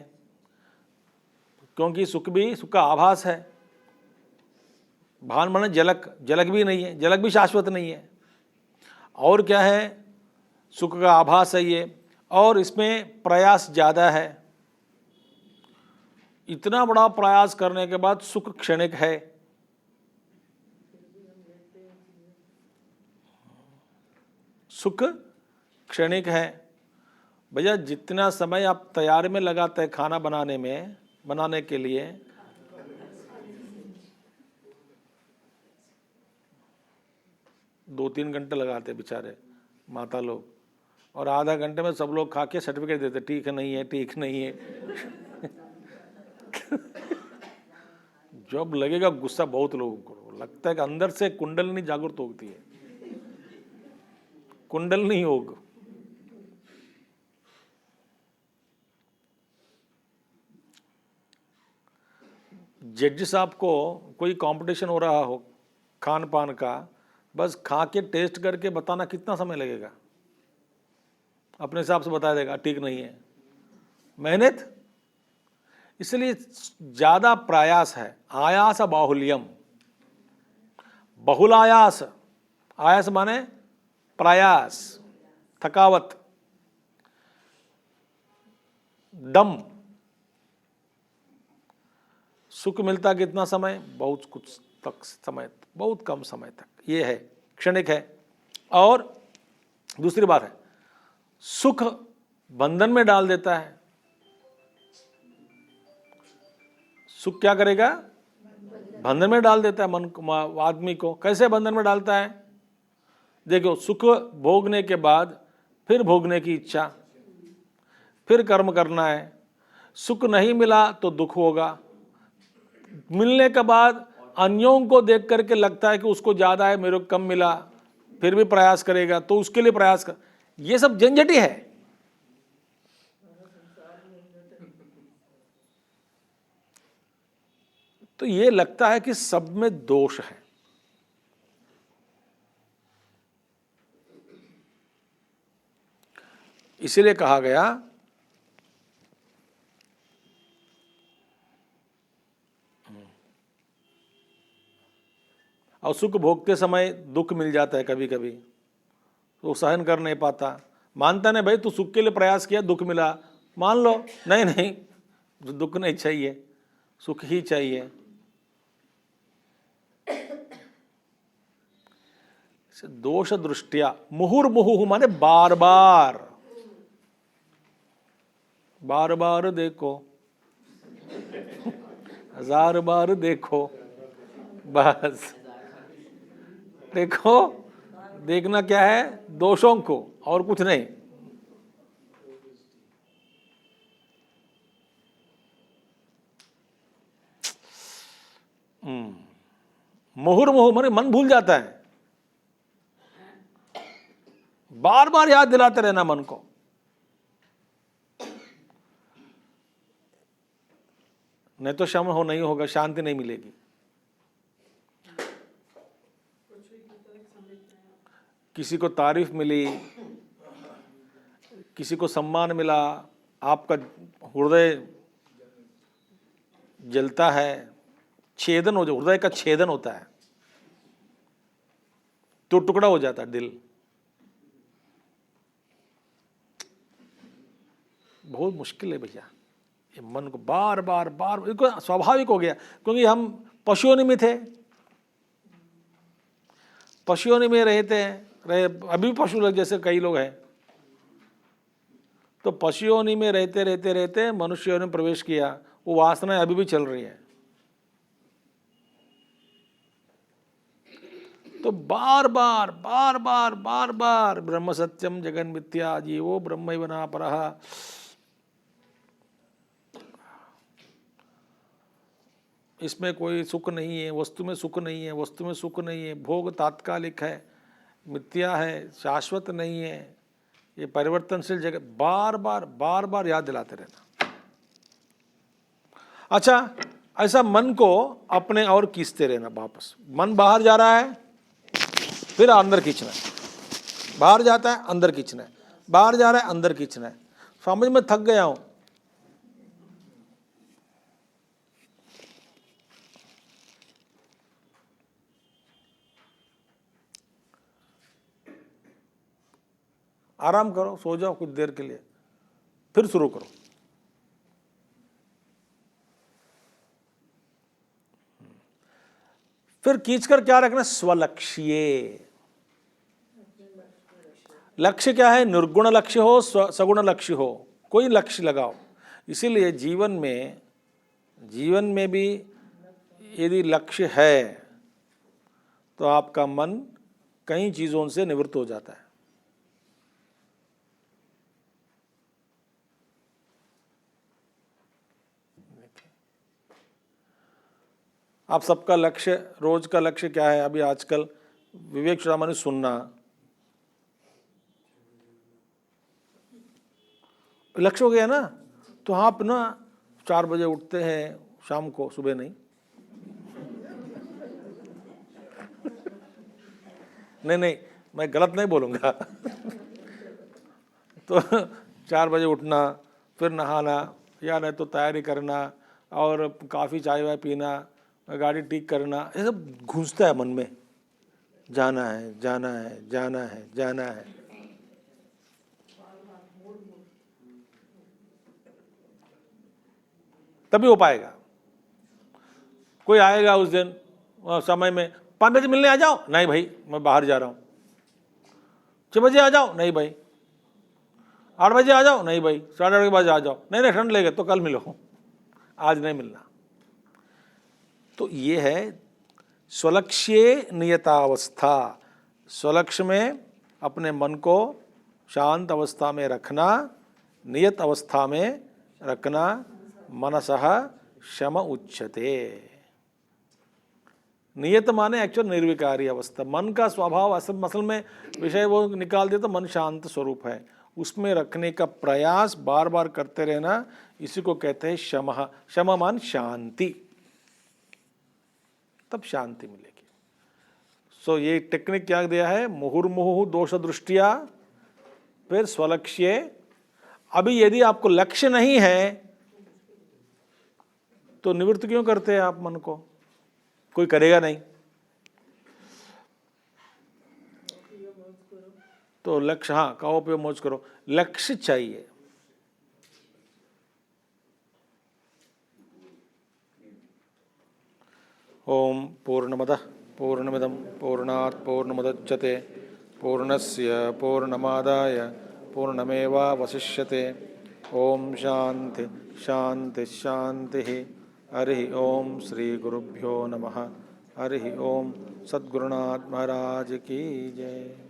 क्योंकि सुख भी सुख का आभास है। भान माने झलक, झलक भी नहीं है, झलक भी शाश्वत नहीं है। और क्या है? सुख का आभास है ये, और इसमें प्रयास ज़्यादा है। इतना बड़ा प्रयास करने के बाद सुख क्षणिक है। सुख क्षणिक है। भैया जितना समय आप तैयारी में लगाते हैं खाना बनाने के लिए, दो 3 घंटे लगाते बेचारे माता लोग, और आधा घंटे में सब लोग खा के सर्टिफिकेट देते, ठीक है नहीं है, ठीक नहीं है। जब लगेगा गुस्सा बहुत लोगों को लगता है कि अंदर से कुंडलिनी जागृत होती है, कुंडलिनी योग। जज साहब को कोई कंपटीशन हो रहा हो खान पान का, बस खा के टेस्ट करके बताना कितना समय लगेगा? अपने हिसाब से बता देगा ठीक नहीं है। मेहनत, इसलिए ज़्यादा प्रयास है। आयास बाहुल्यम, बहुलायास, आयास माने प्रयास, थकावट, दम। सुख मिलता कितना समय? बहुत कुछ तक समय, बहुत कम समय तक, ये है, क्षणिक है। और दूसरी बात है, सुख बंधन में डाल देता है। सुख क्या करेगा? बंधन में डाल देता है मन को, आदमी को। कैसे बंधन में डालता है? देखो, सुख भोगने के बाद फिर भोगने की इच्छा, फिर कर्म करना है। सुख नहीं मिला तो दुख होगा, मिलने के बाद अन्यों को देख करके लगता है कि उसको ज़्यादा है, मेरे को कम मिला, फिर भी प्रयास करेगा, तो उसके लिए प्रयास कर। ये सब झंझटी है। तो ये लगता है कि सब में दोष है। इसीलिए कहा गया और सुख भोगते समय दुख मिल जाता है कभी कभी, तो सहन कर नहीं पाता, मानता नहीं भाई तू सुख के लिए प्रयास किया दुख मिला, मान लो नहीं नहीं दुख नहीं चाहिए, सुख ही चाहिए। दोष दृष्टिया मुहुर्मुहु माने बार बार, बार बार देखो, 1000 बार देखो, बस देखो, देखना क्या है दोषों को और कुछ नहीं। मुहुर्मुहु माने मन भूल जाता है, बार बार याद दिलाते रहना मन को। नहीं तो शम हो नहीं होगा, शांति नहीं मिलेगी। किसी को तारीफ मिली, किसी को सम्मान मिला, आपका हृदय जलता है, छेदन हो जाए, हृदय का छेदन होता है, तो टुकड़ा हो जाता है दिल। बहुत मुश्किल है भैया, ये मन को बार बार बार, स्वाभाविक हो गया क्योंकि हम पशुओं में थे, पशुओं में रहते रहे, अभी भी पशु लोग जैसे कई लोग हैं, तो पशुओं में रहते रहते रहते मनुष्यों ने प्रवेश किया, वो वासनाएं अभी भी चल रही है। तो बार बार बार बार बार बार ब्रह्म सत्यम जगन मिथ्या जीवो ब्रह्मैव नापरः, इसमें कोई सुख नहीं है, वस्तु में सुख नहीं है, वस्तु में सुख नहीं है, भोग तात्कालिक है, मिथ्या है, शाश्वत नहीं है, ये परिवर्तनशील जगत, बार बार बार बार याद दिलाते रहना। अच्छा, ऐसा मन को अपने और खींचते रहना वापस। मन बाहर जा रहा है फिर अंदर खींचना है, बाहर जाता है अंदर खींचना है, बाहर जा रहा है अंदर खींचना है। समझ में थक गया हूं, आराम करो, सो जाओ कुछ देर के लिए, फिर शुरू करो। फिर खींचकर क्या रखना, स्वलक्ष्य। लक्ष्य क्या है, निर्गुण लक्ष्य हो सगुण लक्ष्य हो, कोई लक्ष्य लगाओ। इसीलिए जीवन में भी यदि लक्ष्य है तो आपका मन कई चीजों से निवृत्त हो जाता है। आप सबका लक्ष्य, रोज का लक्ष्य क्या है? अभी आजकल विवेक चूड़ामणि सुनना लक्ष्य हो गया ना, तो आप ना 4 बजे उठते हैं शाम को, सुबह नहीं। नहीं मैं गलत नहीं बोलूँगा। तो 4 बजे उठना, फिर नहाना, या नहीं तो तैयारी करना, और काफ़ी चाय वाय पीना, गाड़ी ठीक करना, ये सब घुसता है मन में, जाना है जाना है जाना है जाना है। तभी हो पाएगा। कोई आएगा उस दिन समय में, 5 बजे मिलने आ जाओ, नहीं भाई मैं बाहर जा रहा हूँ। 6 बजे आ जाओ, नहीं भाई। 8 बजे आ जाओ, नहीं भाई। 8:30 बजे आ जाओ, नहीं ठंड लगेगा तो कल मिलो, आज नहीं मिलना। तो ये है स्वलक्ष्य नियतावस्था। स्वलक्ष्य में अपने मन को शांत अवस्था में रखना, नियत अवस्था में रखना। मनसः शम उच्यते। नियत माने एक्चुअल निर्विकारी अवस्था। मन का स्वभाव असल में विषय वो निकाल दे तो मन शांत स्वरूप है, उसमें रखने का प्रयास बार बार करते रहना, इसी को कहते हैं शमः। शम मान शांति, तब शांति मिलेगी। सो ये टेक्निक क्या दिया है, मुहुर्मुहुः दोष दृष्टिया, फिर स्वलक्ष्य अभी यदि आपको लक्ष्य नहीं है तो निवृत्त क्यों करते हैं आप मन को? कोई करेगा नहीं। तो लक्ष्य, हाँ, खाओ पियो मौज करो, लक्ष्य चाहिए। ओम पूर्णमदः पूर्णमिदं पूर्णात् पूर्णमुदच्यते पूर्णस्य पूर्णमादाय पूर्णमेवावशिष्यते। ओम शांति शांति शांति। हरि ओम श्री गुरुभ्यो नमः। हरि ओम। सद्गुरुनाथ महाराज की जय।